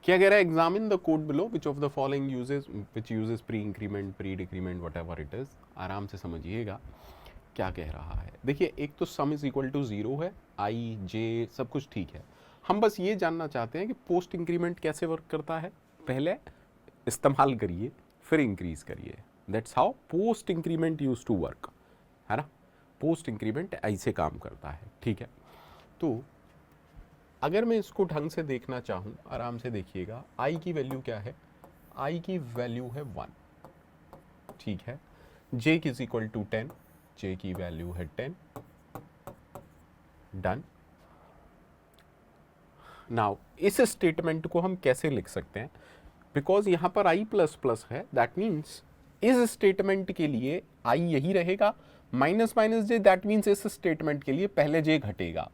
क्या कह रहा है, examine the code below which of the following uses pre increment, pre decrement, what ever it is. आराम से समझिएगा क्या कह रहा है। देखिए एक तो सम इज इक्वल टू 0 है, आई जे सब कुछ ठीक है। हम बस ये जानना चाहते हैं कि पोस्ट इंक्रीमेंट कैसे वर्क करता है। पहले इस्तेमाल करिए फिर इंक्रीज करिए, that's how post increment used to work, है ना। पोस्ट इंक्रीमेंट ऐसे काम करता है। ठीक है, तो अगर मैं इसको ढंग से देखना चाहूँ, आराम से देखिएगा, आई की वैल्यू क्या है, आई की वैल्यू है 1। ठीक है, j is equal to 10, j की वैल्यू है 10। डन। नाउ इस स्टेटमेंट को हम कैसे लिख सकते हैं, बिकॉज यहां पर i प्लस प्लस है, दैट मीन्स इस स्टेटमेंट के लिए i यही रहेगा, minus minus j, that means इस स्टेटमेंट के लिए पहले j घटेगा।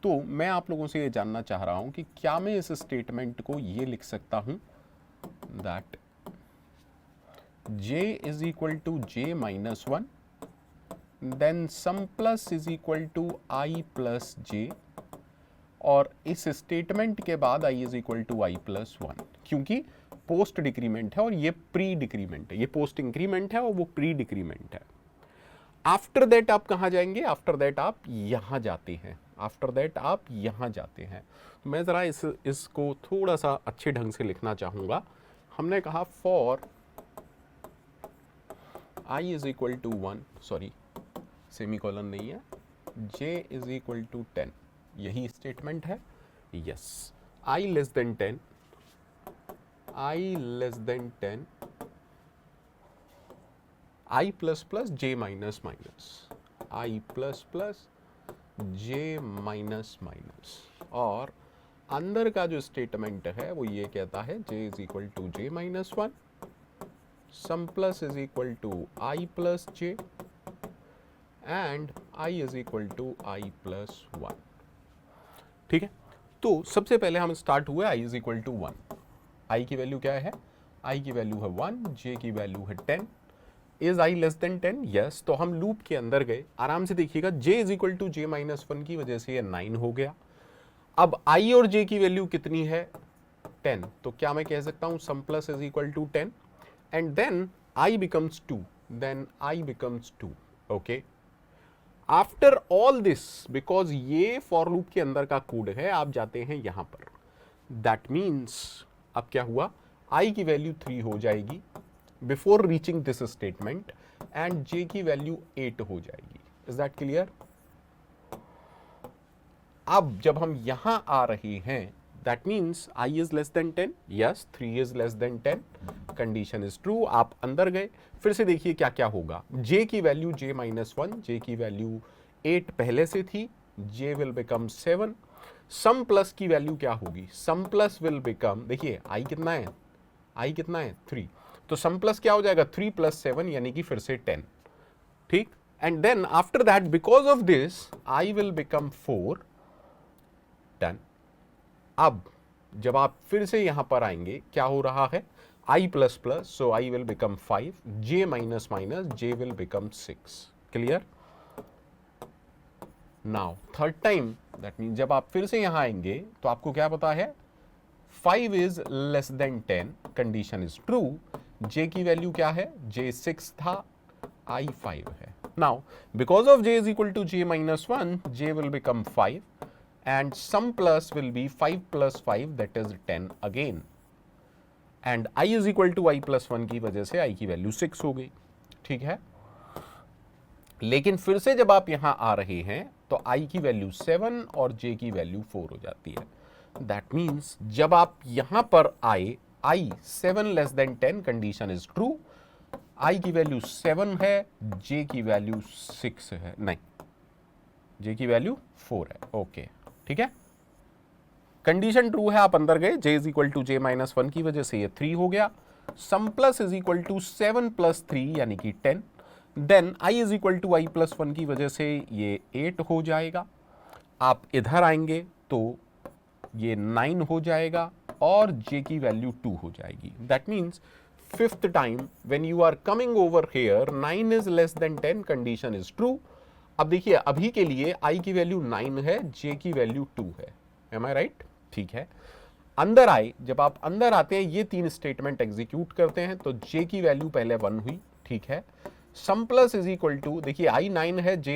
तो मैं आप लोगों से ये जानना चाह रहा हूं कि क्या मैं इस स्टेटमेंट को ये लिख सकता हूं, that j is equal to j minus 1, then sum plus is equal to i plus j, और इस स्टेटमेंट के बाद i is equal to i plus 1, क्योंकि पोस्ट डिक्रीमेंट है और ये प्री डिक्रीमेंट है, ये पोस्ट इंक्रीमेंट है और वो प्री डिक्रीमेंट है। आफ्टर दैट आप कहाँ जाएंगे, आफ्टर दैट आप यहाँ जाते हैं, आफ्टर दैट आप यहाँ जाते हैं। मैं ज़रा इसको थोड़ा सा अच्छे ढंग से लिखना चाहूँगा। हमने कहा for i is equal to 1, sorry semicolon नहीं है, j इज इक्वल टू 10, यही स्टेटमेंट है। Yes, i less than 10, i less than 10, i plus plus j minus minus, i plus plus j minus minus, और अंदर का जो statement है वो ये कहता है j is equal to j minus 1, sum plus is equal to i plus j, and i is equal to i plus 1। ठीक है, तो सबसे पहले हम स्टार्ट हुए i is equal to 1। i की वैल्यू क्या है, i की वैल्यू है 1, j की वैल्यू है 10। Is i less than 10, yes. तो हम लूप के अंदर गए, आराम से देखिएगा, j is equal to j minus 1 की वजह से ये 9 हो गया। अब i और j की वैल्यू कितनी है, 10, तो क्या मैं कह सकता हूं sum plus is equal to 10, and then i becomes 2, then i becomes 2। Okay, after all this, because ये फॉर लूप के अंदर का कोड है, आप जाते हैं यहां पर, दैट मीन्स अब क्या हुआ, i की वैल्यू 3 हो जाएगी before reaching this statement, and j की वैल्यू 8 हो जाएगी। Is that clear? अब जब हम यहां आ रहे हैं, that means i is less than 10, yes, 3 is less than 10, condition is true. आप अंदर गए, फिर से देखिए क्या क्या होगा, j की वैल्यू j माइनस 1, j की वैल्यू 8 पहले से थी, j will become 7। Sum plus की वैल्यू क्या होगी, सम प्लस विल बिकम, देखिए i कितना है, i कितना है 3, तो सम प्लस क्या हो जाएगा 3 प्लस 7 यानी कि फिर से 10। ठीक, and then after that because of this i will become 4। Done. अब जब आप फिर से यहां पर आएंगे, क्या हो रहा है, i plus plus, so i will become 5, j minus minus, j will become 6। Clear? Now third time that mean जब आप फिर से यहां आएंगे तो आपको क्या पता है 5 is less than 10, condition is true. j की वैल्यू क्या है, j 6 था, I 5 है। Now because of j is equal to j minus 1, j will become 5 and sum plus will be 5 plus 5 that is 10 again and I is equal to I plus 1 की वजह से I की value 6 हो गई। ठीक है, लेकिन फिर से जब आप यहां आ रहे हैं तो I की वैल्यू 7 और J की वैल्यू 4 हो जाती है। दैट मीन्स जब आप यहां पर आए I 7 less than 10, condition is true. I की वैल्यू 7 है, J की वैल्यू 6 है, नहीं J की वैल्यू 4 है। ओके ठीक है, कंडीशन ट्रू है, आप अंदर गए, j is equal to j minus 1 की वजह से ये 3 हो गया। Sum plus is equal to 7 plus 3 यानी कि 10, then i is equal to i plus 1 की वजह से ये 8 हो जाएगा। आप इधर आएंगे तो ये 9 हो जाएगा और j की वैल्यू 2 हो जाएगी। That means fifth time when you are coming over here 9 is less than 10, condition is true. अब देखिए अभी के लिए i की वैल्यू 9 है, j की वैल्यू 2 है, एम आई राइट? ठीक है, अंदर आए, जब आप अंदर आते हैं ये 3 स्टेटमेंट एग्जीक्यूट करते हैं तो j की वैल्यू पहले 1 हुई। ठीक है, सम प्लस इज इक्वल टू, देखिए i 9 है, j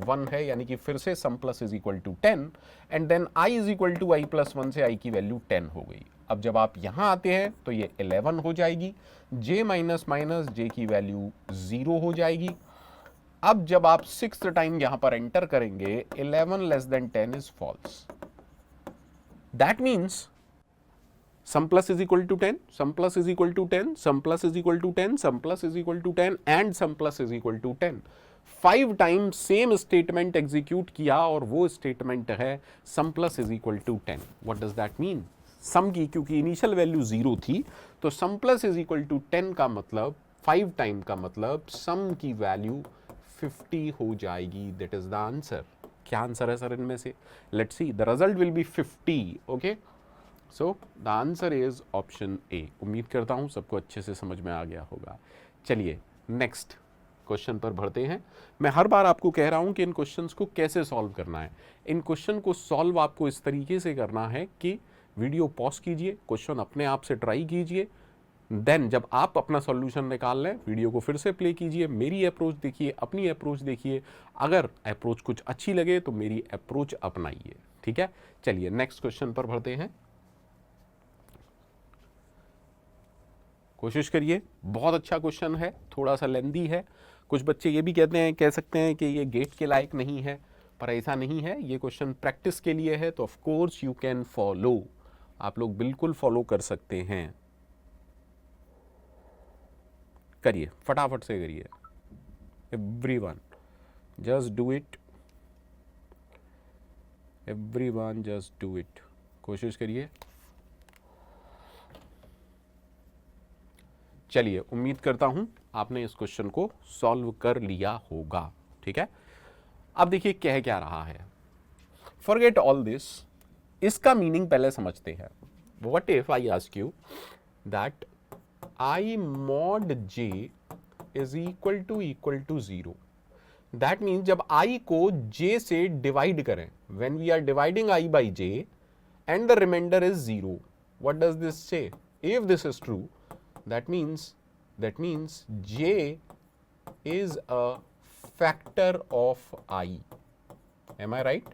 1 है, यानी कि फिर से sum plus is equal to 10 and then i is equal to i plus 1 से i की वैल्यू 10 हो गई। अब जब आप यहां आते हैं तो ये 11 हो जाएगी, j माइनस माइनस j की वैल्यू 0 हो जाएगी। अब जब आप 6th टाइम यहां पर एंटर करेंगे 11 less than 10 is false. That means sum plus is equal to 10, sum plus is equal to 10, sum plus is equal to 10, sum plus is equal to 10 and sum plus is equal to 10। 5 time same statement execute किया और वो statement है sum plus is equal to 10। What does that mean? Sum की क्योंकि initial value 0 थी तो sum plus is equal to 10 का मतलब 5 टाइम का मतलब सम की वैल्यू 50 हो जाएगी। That is the answer. क्या आंसर है सर इनमें से? Let's see, the result will be 50। Okay, so the answer is option ए। उम्मीद करता हूं सबको अच्छे से समझ में आ गया होगा। चलिए नेक्स्ट क्वेश्चन पर बढ़ते हैं। मैं हर बार आपको कह रहा हूं कि इन क्वेश्चंस को कैसे सॉल्व करना है। इन क्वेश्चन को सॉल्व आपको इस तरीके से करना है कि वीडियो पॉज कीजिए, क्वेश्चन अपने आप से ट्राई कीजिए, देन जब आप अपना सॉल्यूशन निकाल लें वीडियो को फिर से प्ले कीजिए, मेरी अप्रोच देखिए, अपनी अप्रोच देखिए, अगर अप्रोच कुछ अच्छी लगे तो मेरी अप्रोच अपनाइए। ठीक है, चलिए नेक्स्ट क्वेश्चन पर बढ़ते हैं। कोशिश करिए, बहुत अच्छा क्वेश्चन है, थोड़ा सा लेंदी है। कुछ बच्चे ये भी कहते हैं, कह सकते हैं कि ये गेट के लायक नहीं है, पर ऐसा नहीं है, ये क्वेश्चन प्रैक्टिस के लिए है, तो of course you can follow, आप लोग बिल्कुल फॉलो कर सकते हैं। करिए, फटाफट से करिए, everyone just do it, everyone just do it. कोशिश करिए। चलिए, उम्मीद करता हूं आपने इस क्वेश्चन को सॉल्व कर लिया होगा। ठीक है, अब देखिए कह क्या रहा है, फॉरगेट ऑल दिस, इसका मीनिंग पहले समझते हैं। What if I ask you that I mod j is equal to 0। That means जब i को j से डिवाइड करें, when we are dividing i by j and the remainder is 0, what does this say? If this is true, that means j is a factor of i। Am I right?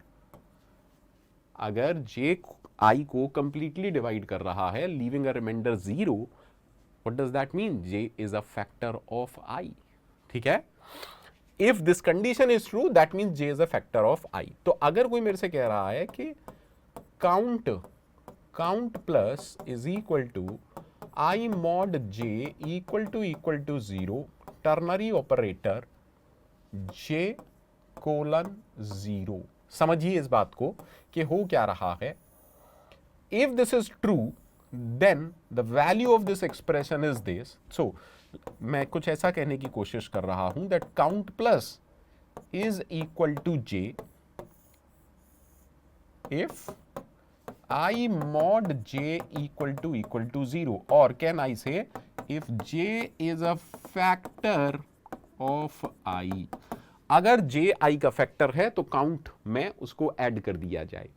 अगर j i को completely divide कर रहा है, leaving a remainder 0, what does that mean? j is a factor of i। ठीक है, if this condition is true, that means j is a factor of i। तो अगर कोई मेरे से कह रहा है कि count plus is equal to I mod j equal to 0, ternary operator j colon 0, समझिए इस बात को कि हो क्या रहा है। If this is true, then the value of this expression is this। So मैं कुछ ऐसा कहने की कोशिश कर रहा हूं that count plus is equal to j if I mod j equal to 0, or can I say if j is a factor of i। अगर जे आई का फैक्टर है तो काउंट में उसको ऐड कर दिया जाए.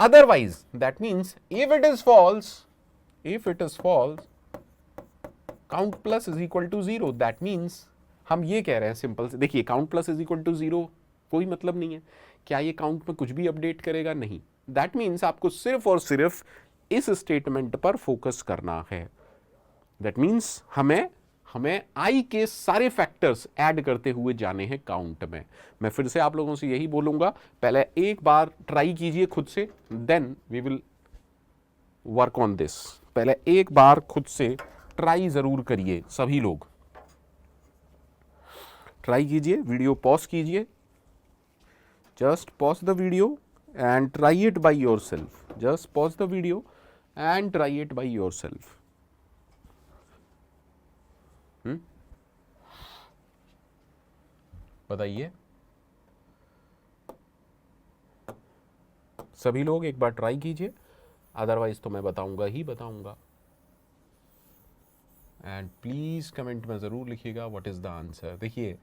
Otherwise that means if it is false count plus is equal to zero. That means हम ये कह रहे हैं सिंपल से, देखिए count plus is equal to zero कोई मतलब नहीं है. क्या ये काउंट में कुछ भी अपडेट करेगा? नहीं. दैट मीन्स आपको सिर्फ और सिर्फ इस स्टेटमेंट पर फोकस करना है. दैट मीन्स हमें आई के सारे फैक्टर्स ऐड करते हुए जाने हैं काउंट में. मैं फिर से आप लोगों से यही बोलूंगा, पहले एक बार ट्राई कीजिए खुद से, then we will work on this. पहले एक बार खुद से ट्राई जरूर करिए. सभी लोग ट्राई कीजिए, वीडियो पॉज कीजिए, just pause the video and try it by yourself. Just pause the video and try it by yourself. बताइए सभी लोग, एक बार ट्राई कीजिए, अदरवाइज तो मैं बताऊंगा ही बताऊंगा. एंड प्लीज कमेंट में जरूर लिखिएगा व्हाट इज द आंसर. देखिए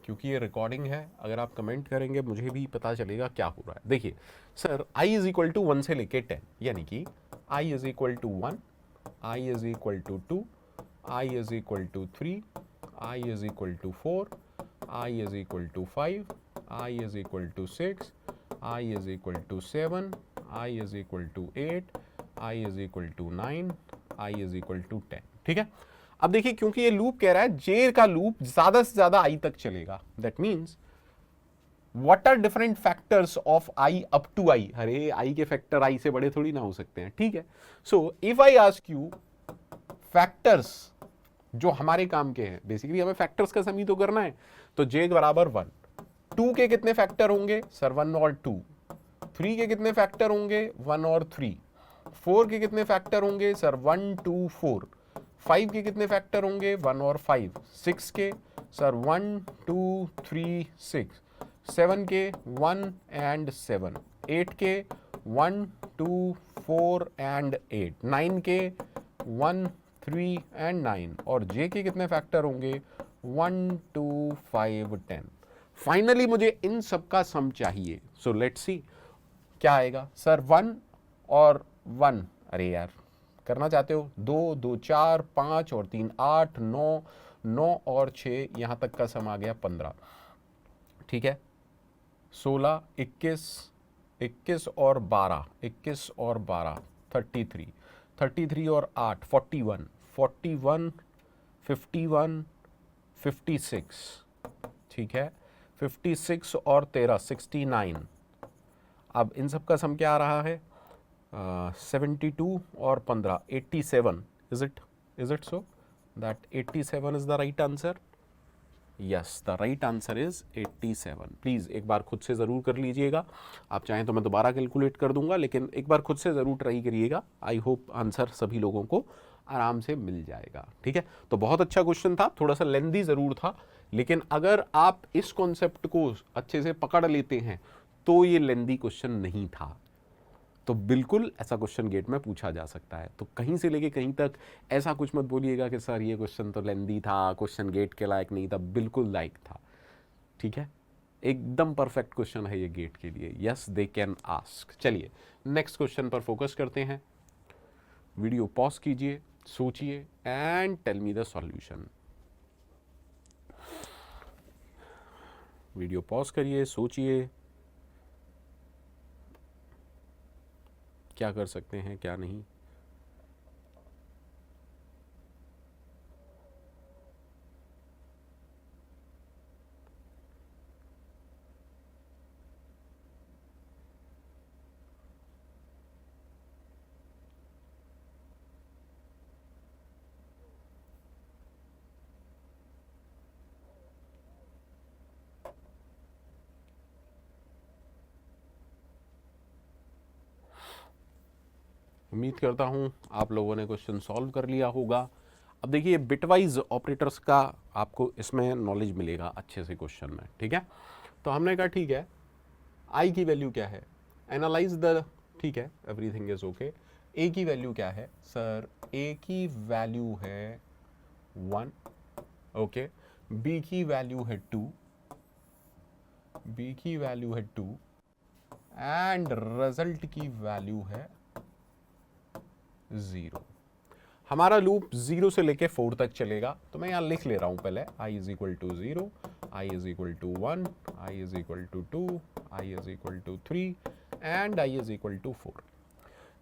क्योंकि ये रिकॉर्डिंग है, अगर आप कमेंट करेंगे मुझे भी पता चलेगा क्या हो रहा है. देखिए sir i is equal to 1 से लेके 10, यानी कि i is equal to 1, i is equal to 2, i is equal to 3, i is equal to 4, i is equal to 5, i is equal to 6, i is equal to 7, i is equal to 8, i is equal to 9, i is equal to 10. ठीक है. अब देखिए क्योंकि ये loop कह रहा है जे का लूप ज्यादा से ज्यादा आई तक चलेगा. That means what are different factors of I up to I. अरे आई के फैक्टर आई से बड़े थोड़ी ना हो सकते हैं. ठीक है. So if I ask you factors जो हमारे काम के हैं, बेसिकली हमें फैक्टर्स का समी तो करना है, तो जे बराबर 1. 2 के कितने फैक्टर होंगे? सर 1 और 2. 3 के कितने फैक्टर होंगे? 1 और 3. 4 के कितने फैक्टर होंगे? सर 1 2 4. 5 के कितने फैक्टर होंगे? 1 और 5. 6 के सर 1 2 3 6. 7 के 1 एंड 7. 8 के 1 2 4 एंड 8. 9 के 1 3 एंड 9. और जे के कितने फैक्टर होंगे? 1 2 5 10. फाइनली मुझे इन सब का सम चाहिए. सो लेट्स सी क्या आएगा. सर 1 और 1, अरे यार करना चाहते हो 2 2 4 5 और 3 8 9 9 और 6, यहां तक का सम आ गया 15. ठीक है. 16 21 21 और 12 21 और 12 33 33 और 8 41 41 51 56. ठीक है. 56 और 13 69. अब इन सब का सम क्या आ रहा है? 72 और 15 87. Is it so that 87 is the right answer? Yes, the right answer is 87. Please एक बार खुद से ज़रूर कर लीजिएगा. आप चाहें तो मैं दोबारा कैलकुलेट कर दूंगा, लेकिन एक बार खुद से ज़रूर ट्राई करिएगा. आई होप आंसर सभी लोगों को आराम से मिल जाएगा. ठीक है. तो बहुत अच्छा क्वेश्चन था, थोड़ा सा लेंदी ज़रूर था, लेकिन अगर आप इस कॉन्सेप्ट को अच्छे से पकड़ लेते हैं तो ये लेंदी क्वेश्चन नहीं था. तो बिल्कुल ऐसा क्वेश्चन गेट में पूछा जा सकता है. तो कहीं से लेके कहीं तक ऐसा कुछ मत बोलिएगा कि सर ये क्वेश्चन तो लेंदी था, क्वेश्चन गेट के लायक नहीं था. बिल्कुल लायक था. ठीक है. एकदम परफेक्ट क्वेश्चन है ये गेट के लिए. Yes they can ask. चलिए नेक्स्ट क्वेश्चन पर फोकस करते हैं. वीडियो पॉज कीजिए, सोचिए and tell me the solution. Video pause करिए, सोचिए क्या कर सकते हैं क्या नहीं. उम्मीद करता हूँ आप लोगों ने क्वेश्चन सॉल्व कर लिया होगा. अब देखिए बिटवाइज ऑपरेटर्स का आपको इसमें नॉलेज मिलेगा अच्छे से क्वेश्चन में. ठीक है. तो हमने कहा ठीक है, आई की वैल्यू क्या है, एनालाइज द. ठीक है, एवरीथिंग इज ओके. ए की वैल्यू क्या है? सर ए की वैल्यू है 1. ओके. b की वैल्यू है 2, b की वैल्यू है 2 एंड रिजल्ट की वैल्यू है 0। हमारा लूप 0 से लेके 4 तक चलेगा, तो मैं यहां लिख ले रहा हूं पहले i is equal to 0, i is equal to 1, i is equal to 2, i is equal to 3 and i is equal to 4।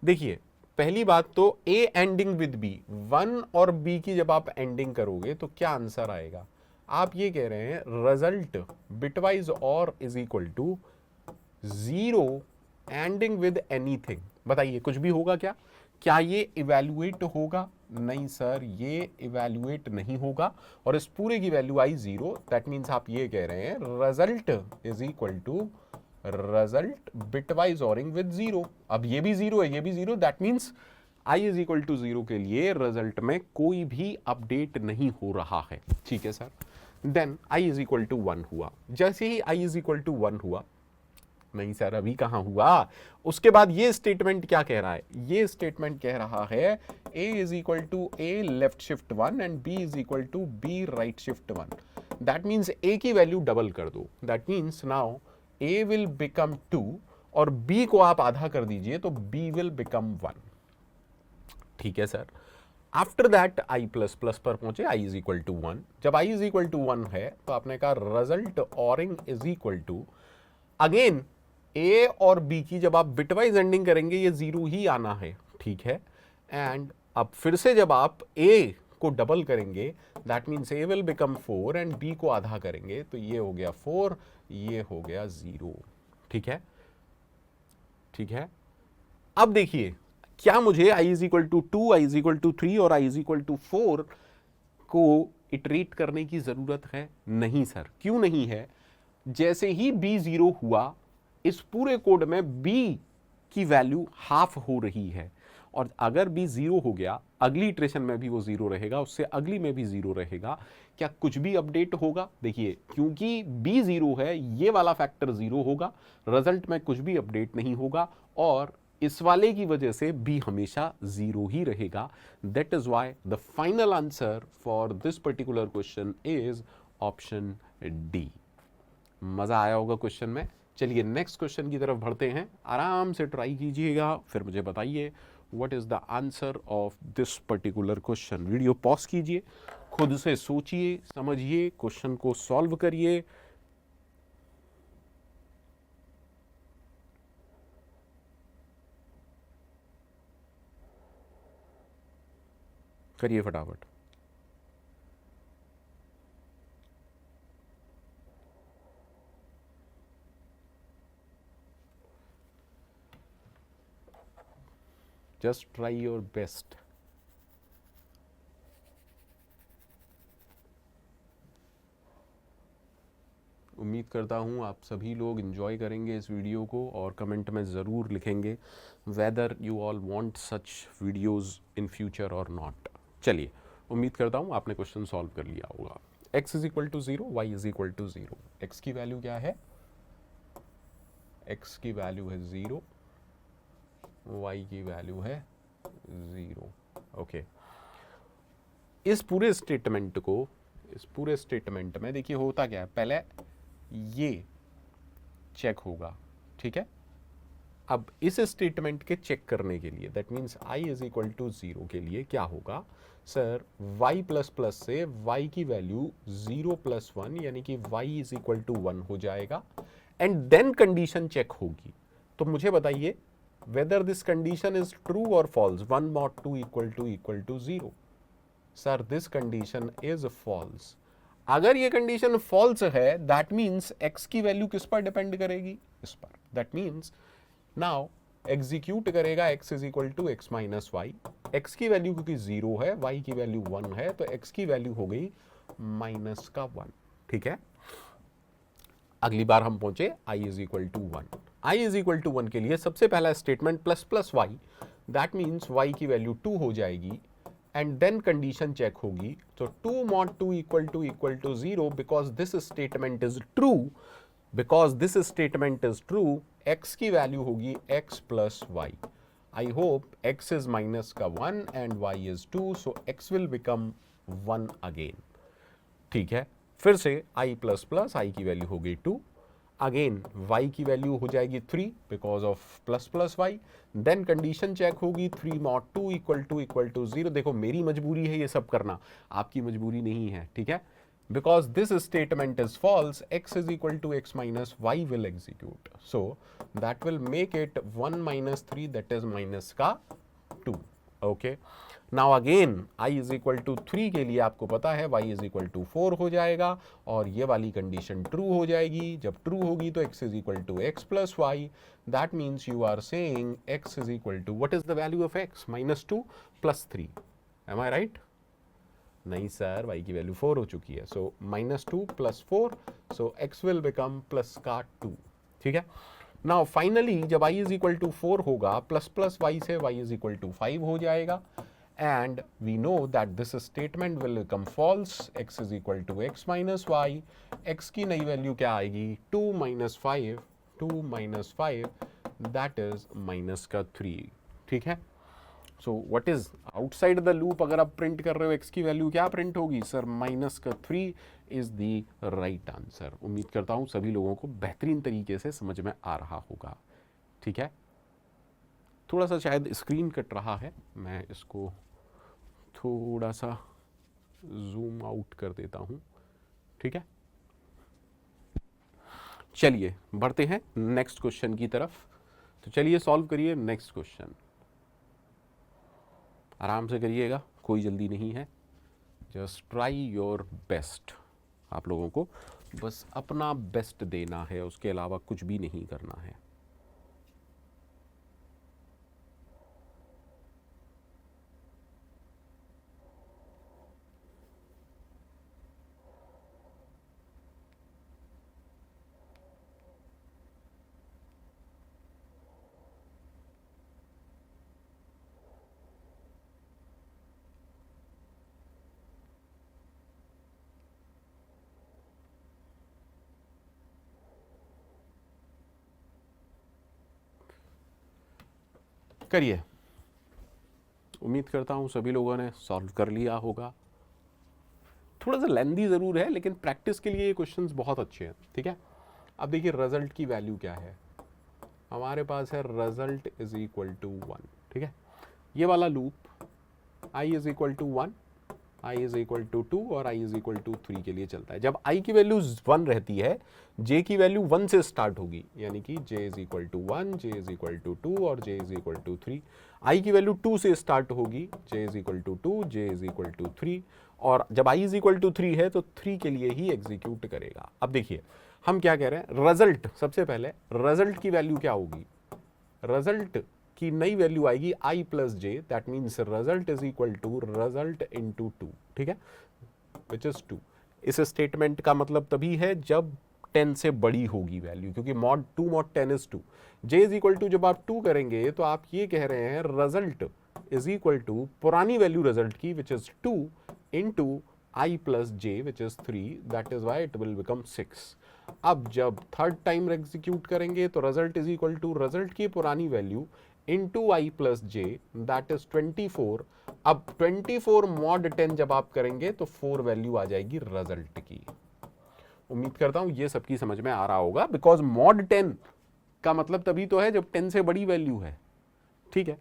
देखिए पहली बात तो a एंडिंग विद b, 1 और b की जब आप एंडिंग करोगे तो क्या आंसर आएगा? आप ये कह रहे हैं result bitwise or is equal to 0 anding with anything. बताइए कुछ भी होगा क्या? क्या ये इवैल्यूएट होगा? नहीं सर, ये इवैल्यूएट नहीं होगा और इस पूरे की वैल्यू आई 0। दैट मीन्स आप ये कह रहे हैं result is equal to result bitwise oring with 0। अब ये भी 0 है, ये भी 0, that means i is equal to 0 के लिए रिजल्ट में कोई भी अपडेट नहीं हो रहा है। ठीक है sir. Then i is equal to 1 हुआ। जैसे ही i इज इक्वल टू 1 हुआ, नहीं सर अभी कहां हुआ, उसके बाद ये स्टेटमेंट क्या कह रहा है? ये स्टेटमेंट कह रहा है a is equal to a left shift 1 and b is equal to b right shift 1। That means a की वैल्यू डबल कर दो। That means now a will become 2 और b को आप आधा कर दीजिए तो b विल बिकम 1। ठीक है sir. After that i plus plus पर पहुंचे, i इज इक्वल टू 1। जब i इज इक्वल टू 1 है तो आपने कहा result ORing is equal to, again a और b की जब आप बिटवाइज एंडिंग करेंगे ये 0 ही आना है। ठीक है। एंड अब फिर से जब आप a को डबल करेंगे that means a will become 4 and b को आधा करेंगे तो ये हो गया 4, ये हो गया 0। ठीक है। ठीक है। अब देखिए क्या मुझे i is equal to 2, i is equal to 3 और i इज इक्वल टू 4 को इटरेट करने की जरूरत है? नहीं सर। क्यों नहीं है? जैसे ही b 0 हुआ इस पूरे कोड में b की वैल्यू हाफ हो रही है और अगर b 0 हो गया अगली इटरेशन में भी वो 0 रहेगा, उससे अगली में भी 0 रहेगा। क्या कुछ भी अपडेट होगा? देखिए क्योंकि b 0 है ये वाला फैक्टर 0 होगा, रिजल्ट में कुछ भी अपडेट नहीं होगा और इस वाले की वजह से b हमेशा 0 ही रहेगा। That is why the final answer for this particular question is option D. मजा आया होगा क्वेश्चन में। चलिए नेक्स्ट क्वेश्चन की तरफ बढ़ते हैं। आराम से ट्राई कीजिएगा, फिर मुझे बताइए what is the answer of this particular question. Video pause कीजिए, खुद से सोचिए, समझिए, क्वेश्चन को सॉल्व करिए। करिए फटाफट। Just try your best. उम्मीद करता हूँ आप सभी लोग एंजॉय करेंगे इस वीडियो को और कमेंट में ज़रूर लिखेंगे whether you all want such videos in future और नॉट। चलिए उम्मीद करता हूँ आपने क्वेश्चन सॉल्व कर लिया होगा। x is equal to 0, y is equal to 0। x की वैल्यू क्या है? x की वैल्यू है 0, y की वैल्यू है 0। ओके। इस पूरे स्टेटमेंट में देखिए होता क्या है, पहले ये चेक होगा। ठीक है। अब इस स्टेटमेंट के चेक करने के लिए that means i is equal to 0 के लिए क्या होगा सर? y प्लस प्लस से y की वैल्यू 0 प्लस 1 यानी कि y इज इक्वल टू 1 हो जाएगा एंड देन कंडीशन चेक होगी। तो मुझे बताइए whether this condition is true or false, 1 mod 2 equal to 0। Sir this condition is false. अगर ये कंडीशन फॉल्स है दैट मीन्स x की वैल्यू किस पर डिपेंड करेगी? इस पर। दैट मीन्स नाउ एग्जीक्यूट करेगा x is equal to x minus y. x की वैल्यू क्योंकि 0 है, y की वैल्यू 1 है, तो x की वैल्यू हो गई माइनस का 1। ठीक है। अगली बार हम पहुंचे i is equal to 1। i is equal to 1 के लिए सबसे पहला statement plus plus y, that means y की वैल्यू 2 हो जाएगी एंड देन कंडीशन चेक होगी। तो 2 mod 2 equal to 0 because this statement is true. Because this statement is true x की वैल्यू होगी x plus y. I hope x is minus का 1 and y is 2, so x will become 1 again. ठीक है। फिर से i plus plus आई की value हो गई 2, अगेन y की वैल्यू हो जाएगी 3 because of plus plus y, then condition check होगी 3 mod 2 इक्वल टू 0। देखो मेरी मजबूरी है ये सब करना, आपकी मजबूरी नहीं है, ठीक है। Because this statement is false, x is equal to x minus y will execute, so that will make it 1 minus 3 that is minus का 2, okay. Now again i is equal to 3 के लिए आपको पता है y इज इक्वल टू 4 हो जाएगा और ये वाली कंडीशन ट्रू हो जाएगी। जब ट्रू होगी तो x is equal to x plus y, that means you are saying x is equal to what is the value of x, -2 plus 3, am I right? नहीं सर, y की value 4 हो चुकी है, so -2 plus 4, so x will become plus का 2, ठीक है। Now finally जब i is equal to 4 होगा, प्लस प्लस y से y इज इक्वल टू 5 हो जाएगा, and we know that this statement will become false, x is equal to x minus y, x की नई वैल्यू क्या आएगी, 2 minus 5, 2 minus 5 that is minus का 3, ठीक है। so what is outside the loop, अगर आप प्रिंट कर रहे हो x की वैल्यू क्या प्रिंट होगी सर, माइनस का 3 इज द राइट आंसर। उम्मीद करता हूँ सभी लोगों को बेहतरीन तरीके से समझ में आ रहा होगा, ठीक है। थोड़ा सा शायद स्क्रीन कट रहा है, मैं इसको थोड़ा सा जूम आउट कर देता हूं, ठीक है। चलिए बढ़ते हैं नेक्स्ट क्वेश्चन की तरफ। तो चलिए सॉल्व करिए नेक्स्ट क्वेश्चन, आराम से करिएगा, कोई जल्दी नहीं है, जस्ट ट्राई योर बेस्ट। आप लोगों को बस अपना बेस्ट देना है, उसके अलावा कुछ भी नहीं करना है। करिए, उम्मीद करता हूँ सभी लोगों ने सॉल्व कर लिया होगा। थोड़ा सा लेंदी ज़रूर है, लेकिन प्रैक्टिस के लिए ये क्वेश्चंस बहुत अच्छे हैं, ठीक है। अब देखिए रिजल्ट की वैल्यू क्या है, हमारे पास है रिजल्ट इज इक्वल टू 1, ठीक है। ये वाला loop i is equal to 1, i is equal to 2 और i इज इक्वल टू 3 के लिए चलता है। जब i की वैल्यू 1 रहती है, j की वैल्यू 1 से स्टार्ट होगी, यानी कि j is equal to 1, j is equal to 2 और j is equal to 3। i की वैल्यू 2 से स्टार्ट होगी, j is equal to 2, j is equal to 3, और जब i इज इक्वल टू 3 है तो 3 के लिए ही एग्जीक्यूट करेगा। अब देखिए हम क्या कह रहे हैं, रिजल्ट, सबसे पहले रिजल्ट की वैल्यू क्या होगी, रिजल्ट की नई वैल्यू आएगी i plus J, that means result is equal to result into 2, ठीक है, विच इज 2। इस स्टेटमेंट का मतलब तभी है जब 10 से बड़ी होगी वैल्यू, क्योंकि mod 2 mod 10 is 2। j is equal to जब आप 2 करेंगे तो आप ये कह रहे हैं रिजल्ट इज इक्वल टू पुरानी वैल्यू रिजल्ट की which is 2 into i plus j which is 3, that is why it will become 6। अब जब थर्ड टाइम एग्जीक्यूट करेंगे तो result is equal to result की पुरानी value into i plus J, that is 24। अब 24 mod 10 जब आप करेंगे तो 4 वैल्यू आ जाएगी रिजल्ट की। उम्मीद करता हूं ये सबकी समझ में आ रहा होगा, बिकॉज mod 10 का मतलब तभी तो है जब 10 से बड़ी वैल्यू है, ठीक है।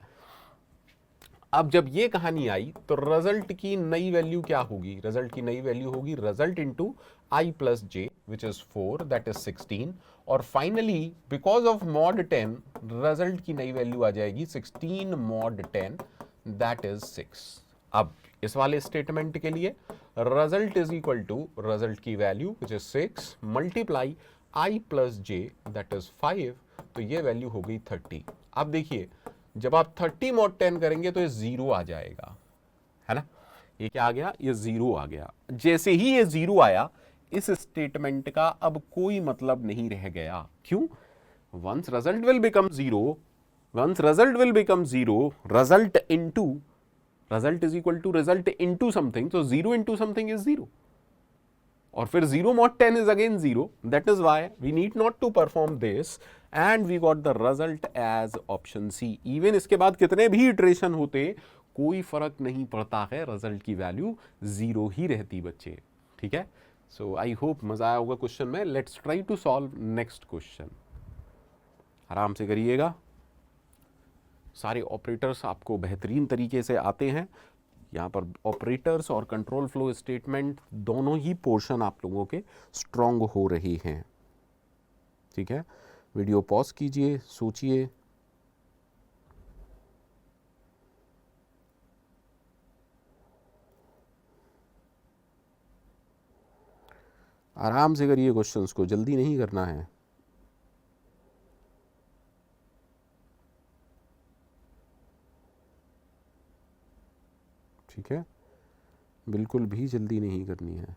अब जब ये कहानी आई तो रिजल्ट की नई वैल्यू क्या होगी, रिजल्ट की नई वैल्यू होगी result into i plus j which is 4, that is 16, और finally because of mod 10 result की नई वैल्यू आ जाएगी 16 mod 10, दैट इज 6। अब इस वाले स्टेटमेंट के लिए result is equal to result की value which is 6 multiply i plus J that is 5, तो ये वैल्यू हो गई 30। अब देखिए जब आप 30 mod 10 करेंगे तो ये 0 आ जाएगा, है ना, ये क्या आ गया, ये 0 आ गया। जैसे ही ये 0 आया, इस स्टेटमेंट का अब कोई मतलब नहीं रह गया। क्यों? Once result will become 0, once result will become 0, result into result is equal to result into something, तो 0 इनटू समथिंग इज 0, और फिर 0 mod 10 is again 0, that is why we need not to perform this and we got the result as option C। even इसके बाद कितने भी iteration होते कोई फर्क नहीं पड़ता है, रिजल्ट की वैल्यू 0 ही रहती बच्चे, ठीक है। सो आई होप मजा आया होगा क्वेश्चन में. Let's try to solve next question. आराम से करिएगा. सारे ऑपरेटर्स आपको बेहतरीन तरीके से आते हैं. यहाँ पर ऑपरेटर्स और कंट्रोल फ्लो स्टेटमेंट दोनों ही पोर्शन आप लोगों के स्ट्रॉन्ग हो रहे हैं. ठीक है, वीडियो पॉज कीजिए, सोचिए. आराम से करिए क्वेश्चंस को, जल्दी नहीं करना है. ठीक है, बिल्कुल भी जल्दी नहीं करनी है.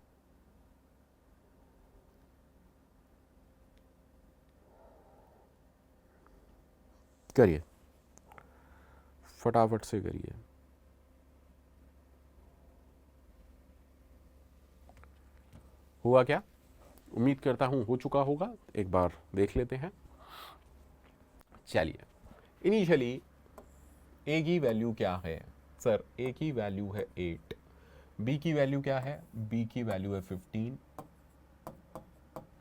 करिए, फटाफट से करिए. हुआ क्या? उम्मीद करता हूं हो चुका होगा. एक बार देख लेते हैं. चलिए, इनिशियली ए की वैल्यू क्या है सर? ए की वैल्यू है 8. बी की वैल्यू क्या है? बी की वैल्यू है 15.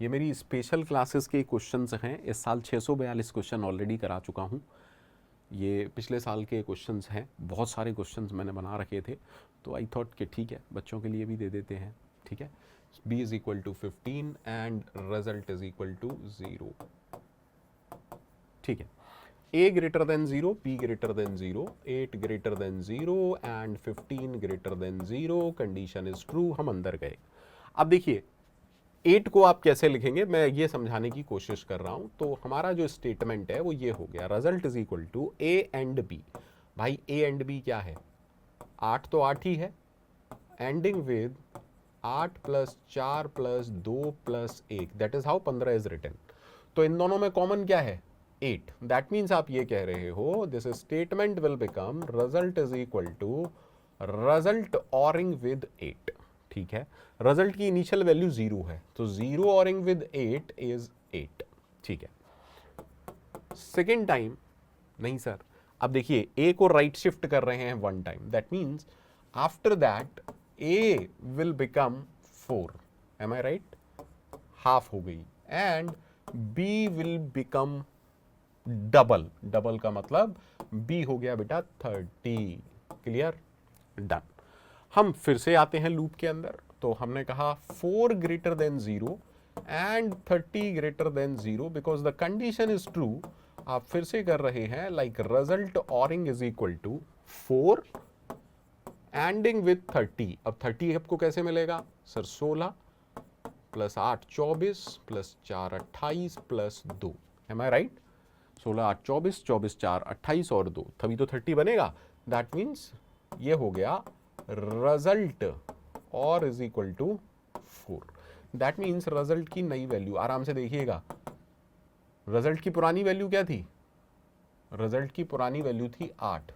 ये मेरी स्पेशल क्लासेस के क्वेश्चंस हैं. इस साल 642 क्वेश्चन ऑलरेडी करा चुका हूँ. ये पिछले साल के क्वेश्चंस हैं. बहुत सारे क्वेश्चंस मैंने बना रखे थे, तो आई थॉट कि ठीक है बच्चों के लिए भी दे देते हैं. ठीक है, b is equal to 15 and result is equal to 0. ठीक है, a greater than 0, b greater than 0, 8 greater than 0 and 15 greater than 0. Condition is true. हम अंदर गए. अब देखिए 8 को आप कैसे लिखेंगे, मैं ये समझाने की कोशिश कर रहा हूं. तो हमारा जो स्टेटमेंट है वो ये हो गया, result is equal to a and b. भाई a एंड b क्या है? 8 तो 8 ही है, ending with 8 plus 4 plus 2 plus 1, that is how 15 is written. तो इन दोनों में कॉमन क्या है? 8. दैट मीन्स आप ये कह रहे हो this statement will become result is equal to result oring with 8. ठीक है, रिजल्ट की इनिशियल वैल्यू 0 है, तो 0 ऑरिंग विद 8 इज 8. ठीक है, सेकेंड टाइम नहीं सर. अब देखिए a को राइट शिफ्ट कर रहे हैं 1 time. That means after that a will become 4. Am I right? Half हो गई. And b will become double. Double का मतलब b हो गया बेटा 30. क्लियर? डन. हम फिर से आते हैं लूप के अंदर. तो हमने कहा 4 greater than 0 and 30 greater than 0 because the condition is true. आप फिर से कर रहे हैं like result ORing is equal to 4 ANDing with 30. अब 30 आपको कैसे मिलेगा sir? 16 plus 8 24 plus 4 28 plus 2. Am I right? 16 8 24, 24 4 28 और 2, तभी तो 30 बनेगा. दैट मीन्स ये हो गया रिजल्ट और is equal to 4. That means result की नई वैल्यू, आराम से देखिएगा, रिजल्ट की पुरानी वैल्यू क्या थी? रिजल्ट की पुरानी वैल्यू थी 8.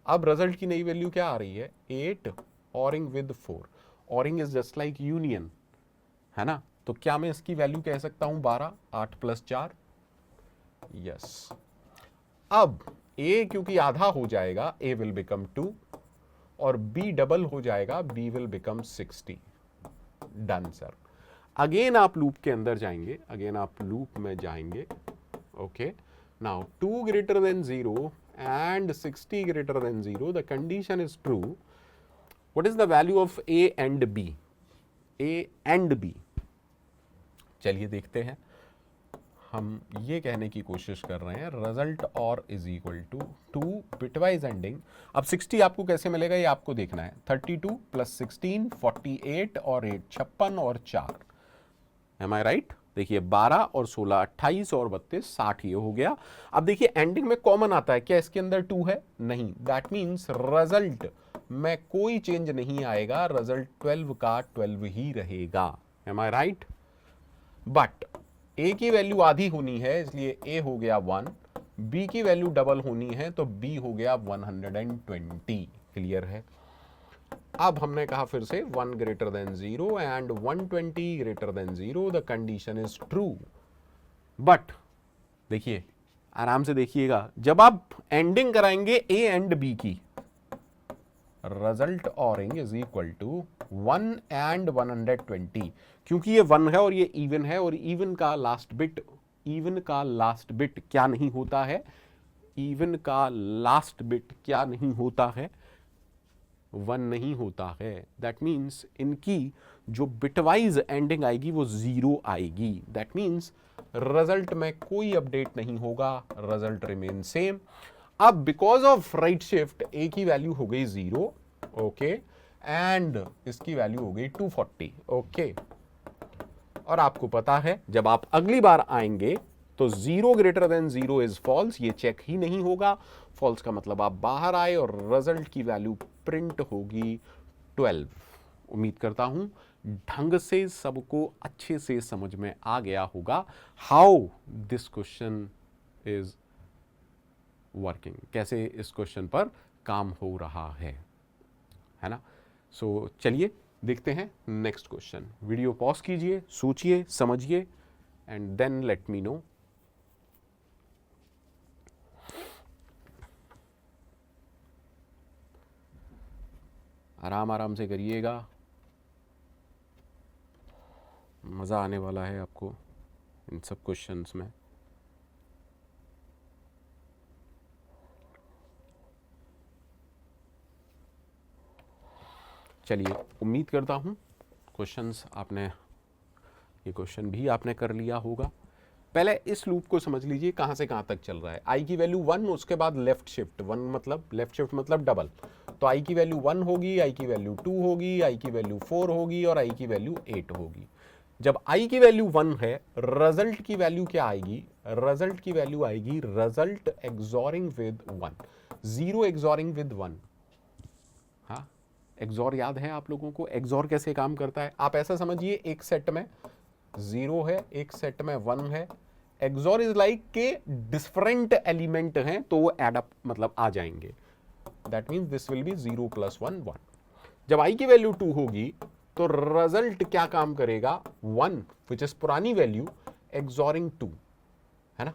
अब रिजल्ट की नई वैल्यू क्या आ रही है? 8 ORing with 4. ORing is just like union, है ना? तो क्या मैं इसकी वैल्यू कह सकता हूं 12? 8 प्लस 4. यस. अब a क्योंकि आधा हो जाएगा, a विल बिकम 2 और b डबल हो जाएगा, b will become 60. Done sir. Again आप लूप के अंदर जाएंगे, अगेन आप लूप में जाएंगे. Okay, now 2 greater than 0 and 60 greater than 0, the condition is true. What is the value of a and b? a and b, चलिए देखते हैं. हम ये कहने की कोशिश कर रहे हैं रिजल्ट और is equal to 2 bitwise ending. अब 60 आपको कैसे मिलेगा ये आपको देखना है. 32 प्लस 16 48 और 8 56 और 4. M I right? देखिए 12 और 16 28 और 32 60, ये हो गया. अब देखिए एंडिंग में कॉमन आता है, क्या इसके अंदर 2 है? नहीं. दैट मीन्स रिजल्ट में कोई चेंज नहीं आएगा, रिजल्ट 12 का 12 ही रहेगा. Am I right? But a की वैल्यू आधी होनी है, इसलिए a हो गया 1. b की वैल्यू डबल होनी है तो b हो गया 120. क्लियर है? अब हमने कहा फिर से 1 greater than 0 and 120 greater than 0, the condition is true. But देखिए, आराम से देखिएगा, जब आप एंडिंग कराएंगे a एंड b की, result orange is equal to 1 and 120, क्योंकि ये 1 है और ये इवन है, और इवन का लास्ट बिट क्या नहीं होता है, इवन का लास्ट बिट क्या नहीं होता है, 1 नहीं होता है। दैट मीन्स इनकी जो बिटवाइज एंडिंग आएगी वो 0 आएगी। दैट मीन्स रिजल्ट में कोई अपडेट नहीं होगा, रिजल्ट रिमेन सेम। अब बिकॉज ऑफ राइट शिफ्ट ए की वैल्यू हो गई 0, ओके, एंड इसकी वैल्यू हो गई 240, ओके। और आपको पता है जब आप अगली बार आएंगे तो 0 ग्रेटर देन 0 इज फॉल्स, ये चेक ही नहीं होगा। फॉल्स का मतलब आप बाहर आए और रिजल्ट की वैल्यू प्रिंट होगी 12। उम्मीद करता हूं ढंग से सबको अच्छे से समझ में आ गया होगा how this question is working, कैसे इस क्वेश्चन पर काम हो रहा है ना। सो चलिए देखते हैं नेक्स्ट क्वेश्चन। वीडियो पॉज कीजिए, सोचिए, समझिए, and then let me know. आराम आराम से करिएगा, मज़ा आने वाला है आपको इन सब क्वेश्चंस में। चलिए, उम्मीद करता हूँ क्वेश्चंस आपने, ये क्वेश्चन भी आपने कर लिया होगा। पहले इस लूप को समझ लीजिए कहाँ से कहाँ तक चल रहा है। आई की वैल्यू 1, उसके बाद लेफ्ट शिफ्ट 1, मतलब लेफ्ट शिफ्ट मतलब डबल। तो आई की वैल्यू 1 होगी, आई की वैल्यू 2 होगी, आई की वैल्यू 4 होगी और आई की वैल्यू 8 होगी। जब आई की वैल्यू 1 है, रिजल्ट की वैल्यू क्या आएगी? रिजल्ट की वैल्यू आएगी रिजल्ट एक्सोरिंग विद 1, 0 एक्सोरिंग विद 1। हाँ, एक्सोर याद है आप लोगों को? एक्सोर कैसे काम करता है? आप ऐसा समझिए, एक सेट में 0 है, एक सेट में 1 है। एक्सोर इज लाइक के डिफरेंट एलिमेंट हैं तो वो एड अप मतलब आ जाएंगे। That means this will be 0 + 1 1। जब आई की वैल्यू 2 होगी तो रिजल्ट क्या काम करेगा? 1 विच इज पुरानी वैल्यू एक्सोरिंग 2, है ना।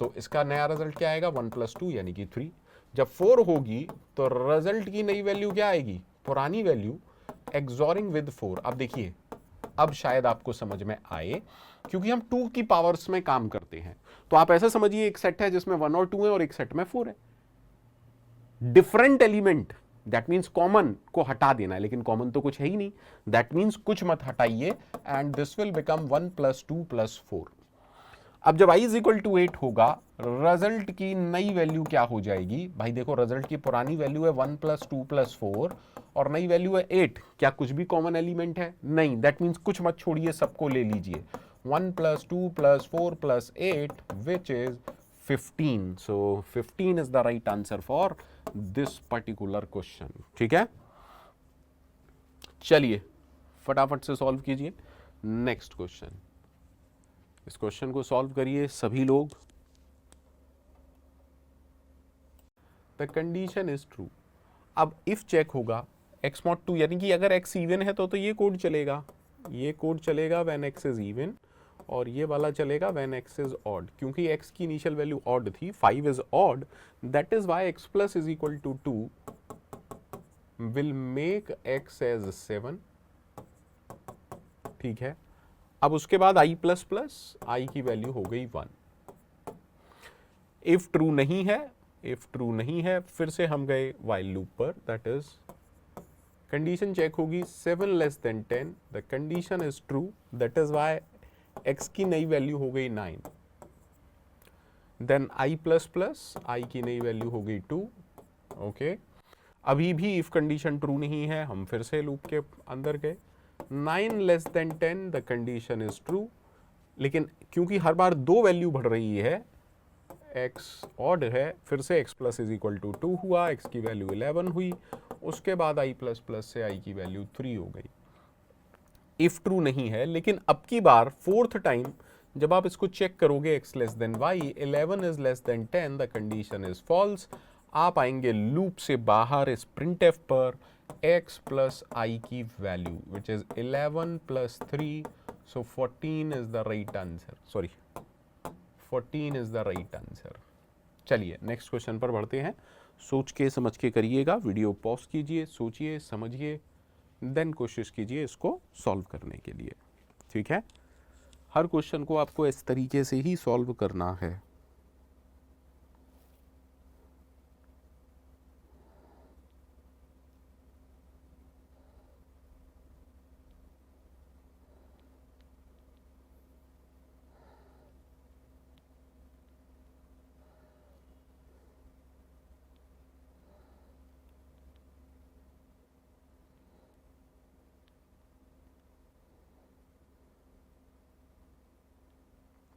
तो इसका नया रिजल्ट क्या आएगा? 1 + 2 यानी कि 3। जब 4 होगी तो रिजल्ट की नई वैल्यू क्या आएगी? पुरानी वैल्यू एक्सोरिंग विद 4। अब देखिए, अब शायद आपको समझ में आए, क्योंकि हम 2 की पावर्स में काम करते हैं। तो आप ऐसा समझिए, एक सेट है जिसमें 1 और 2 है और एक सेट में 4 है। Different element, that means common को हटा देना है, लेकिन कॉमन तो कुछ है ही नहीं। दैट मीन्स कुछ मत हटाइए एंड दिस विल बिकम 1 + 2 + 4। अब जब i = 8 होगा, रिजल्ट की नई वैल्यू क्या हो जाएगी? भाई देखो, रिजल्ट की पुरानी वैल्यू है 1 + 2 + 4 और नई वैल्यू है 8। क्या कुछ भी कॉमन एलिमेंट है? नहीं। दैट मीन्स कुछ मत छोड़िए, सबको ले लीजिए। 1 + 2 + 4 + 8 which is 15। So 15 is the right answer for this particular question. ठीक है, चलिए फटाफट से सॉल्व कीजिए नेक्स्ट क्वेश्चन। इस क्वेश्चन को सॉल्व करिए सभी लोग। The condition is true. अब इफ चेक होगा x mod 2, यानी कि अगर x इवन है तो ये कोड चलेगा, ये कोड चलेगा व्हेन x इज इवन, और ये वाला चलेगा व्हेन x इज ऑड। क्योंकि x की इनिशियल वैल्यू ऑड थी, 5 is odd, that is why x + = 2 will make x as 7। ठीक है, अब उसके बाद i ++ i की वैल्यू हो गई 1। इफ ट्रू नहीं है, इफ ट्रू नहीं है, फिर से हम गए वाइल लूप पर। दैट इज कंडीशन चेक होगी 7 less than 10, the condition is true, that is why x की नई वैल्यू हो गई 9। देन i ++ i की नई वैल्यू हो गई 2। ओके, अभी भी इफ कंडीशन ट्रू नहीं है, हम फिर से लूप के अंदर गए। 9 less than 10, the condition is true, लेकिन क्योंकि हर बार 2 वैल्यू बढ़ रही है, x ऑड है, फिर से x + = 2 हुआ, x की वैल्यू 11 हुई, उसके बाद i ++ से i की वैल्यू 3 हो गई। इफ ट्रू नहीं है, लेकिन अब की बार फोर्थ टाइम जब आप इसको चेक करोगे x less than y, 11 is less than 10, the condition is false. आप आएंगे लूप से बाहर इस printf पर x + i की value which is 11 + 3, so 14 is the right answer. Sorry, 14 is the right answer. चलिए नेक्स्ट क्वेश्चन पर बढ़ते हैं। सोच के समझ के करिएगा, वीडियो पॉज कीजिए, सोचिए, समझिए, देन कोशिश कीजिए इसको सॉल्व करने के लिए। ठीक है, हर क्वेश्चन को आपको इस तरीके से ही सॉल्व करना है।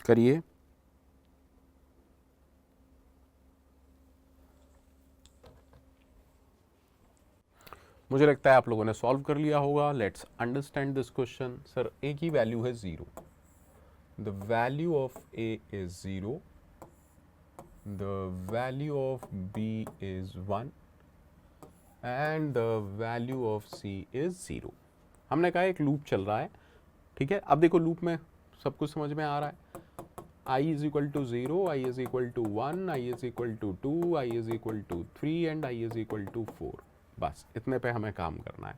करिए। मुझे लगता है आप लोगों ने सॉल्व कर लिया होगा। Let's understand this question. Sir A की वैल्यू है 0, the value of A is 0, the value of B is 1 and the value of C is 0। हमने कहा एक लूप चल रहा है। ठीक है, अब देखो लूप में सब कुछ समझ में आ रहा है। I is equal to 0, I is equal to 1, I is equal to 2, I is equal to 3 and I is equal to 4। बस इतने पे हमें काम करना है।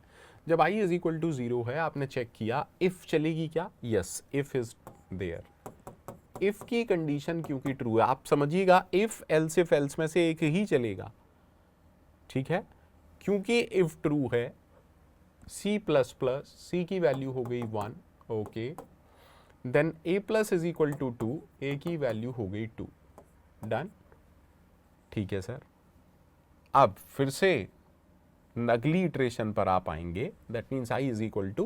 जब I is equal to 0 है, आपने चेक किया if चलेगी क्या? Yes, if is there। if की कंडीशन क्योंकि ट्रू है, आप समझिएगा if else में से एक ही चलेगा। ठीक है, क्योंकि if ट्रू है, C++, C की वैल्यू हो गई 1, okay, then a plus is equal to 2, a की वैल्यू हो गई 2, डन। ठीक है सर, अब फिर से अगली इटरेशन पर आप आएंगे, that means i is equal to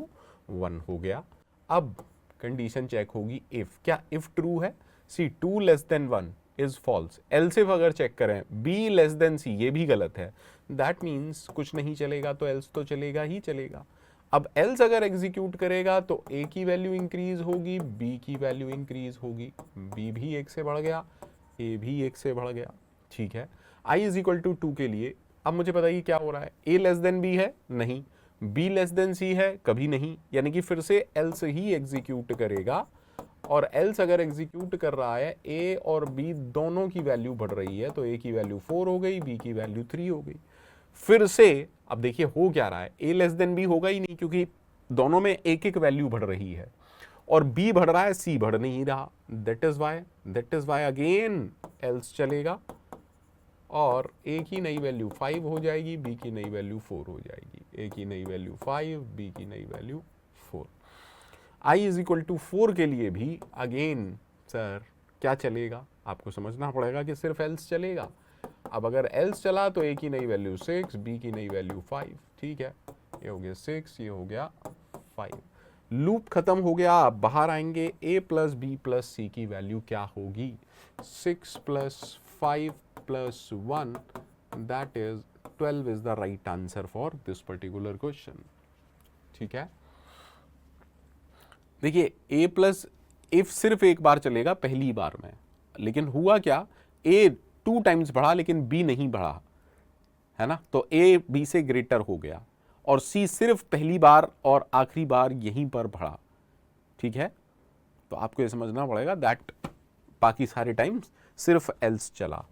1 हो गया। अब कंडीशन चेक होगी इफ, क्या इफ ट्रू है? C 2 less than 1 is false. Else if अगर चेक करें b लेस देन c, ये भी गलत है, दैट मीन्स कुछ नहीं चलेगा, तो एल्स तो चलेगा ही चलेगा। अब एल्स अगर एग्जीक्यूट करेगा तो a की वैल्यू इंक्रीज होगी, b की वैल्यू इंक्रीज होगी, b भी 1 से बढ़ गया, a भी 1 से बढ़ गया। ठीक है, i इज इक्वल टू 2 के लिए अब मुझे बताइए क्या हो रहा है? a लेस देन b है? नहीं। b लेस देन c है? कभी नहीं। यानी कि फिर से एल्स ही एग्जीक्यूट करेगा, और एल्स अगर एग्जीक्यूट कर रहा है a और b दोनों की वैल्यू बढ़ रही है, तो a की वैल्यू 4 हो गई, b की वैल्यू 3 हो गई। फिर से अब देखिए हो क्या रहा है, a लेस देन b होगा ही नहीं, क्योंकि दोनों में एक एक वैल्यू बढ़ रही है, और b बढ़ रहा है, c बढ़ नहीं रहा। That is why again else चलेगा, और a की नई वैल्यू 5 हो जाएगी, b की नई वैल्यू 4 हो जाएगी। a की नई वैल्यू 5, b की नई value 4। i is equal to 4 के लिए भी अगेन सर क्या चलेगा? आपको समझना पड़ेगा कि सिर्फ एल्स चलेगा। अब अगर एल्स चला तो a की नई वैल्यू 6, b की नई वैल्यू 5। ठीक है, ये हो गया 6, ये हो गया 5। लूप खत्म हो गया। आप बाहर आएंगे, a plus b plus c की वैल्यू क्या होगी? 6 plus 5 plus 1, that is 12 is the right answer for this particular question. ठीक है, देखिए a प्लस इफ सिर्फ एक बार चलेगा पहली बार में, लेकिन हुआ क्या, a 2 टाइम्स बढ़ा लेकिन b नहीं बढ़ा, है ना, तो a b से ग्रेटर हो गया, और c सिर्फ पहली बार और आखिरी बार यहीं पर बढ़ा। ठीक है, तो आपको ये समझना पड़ेगा दैट बाकी सारे टाइम्स सिर्फ एल्स चला।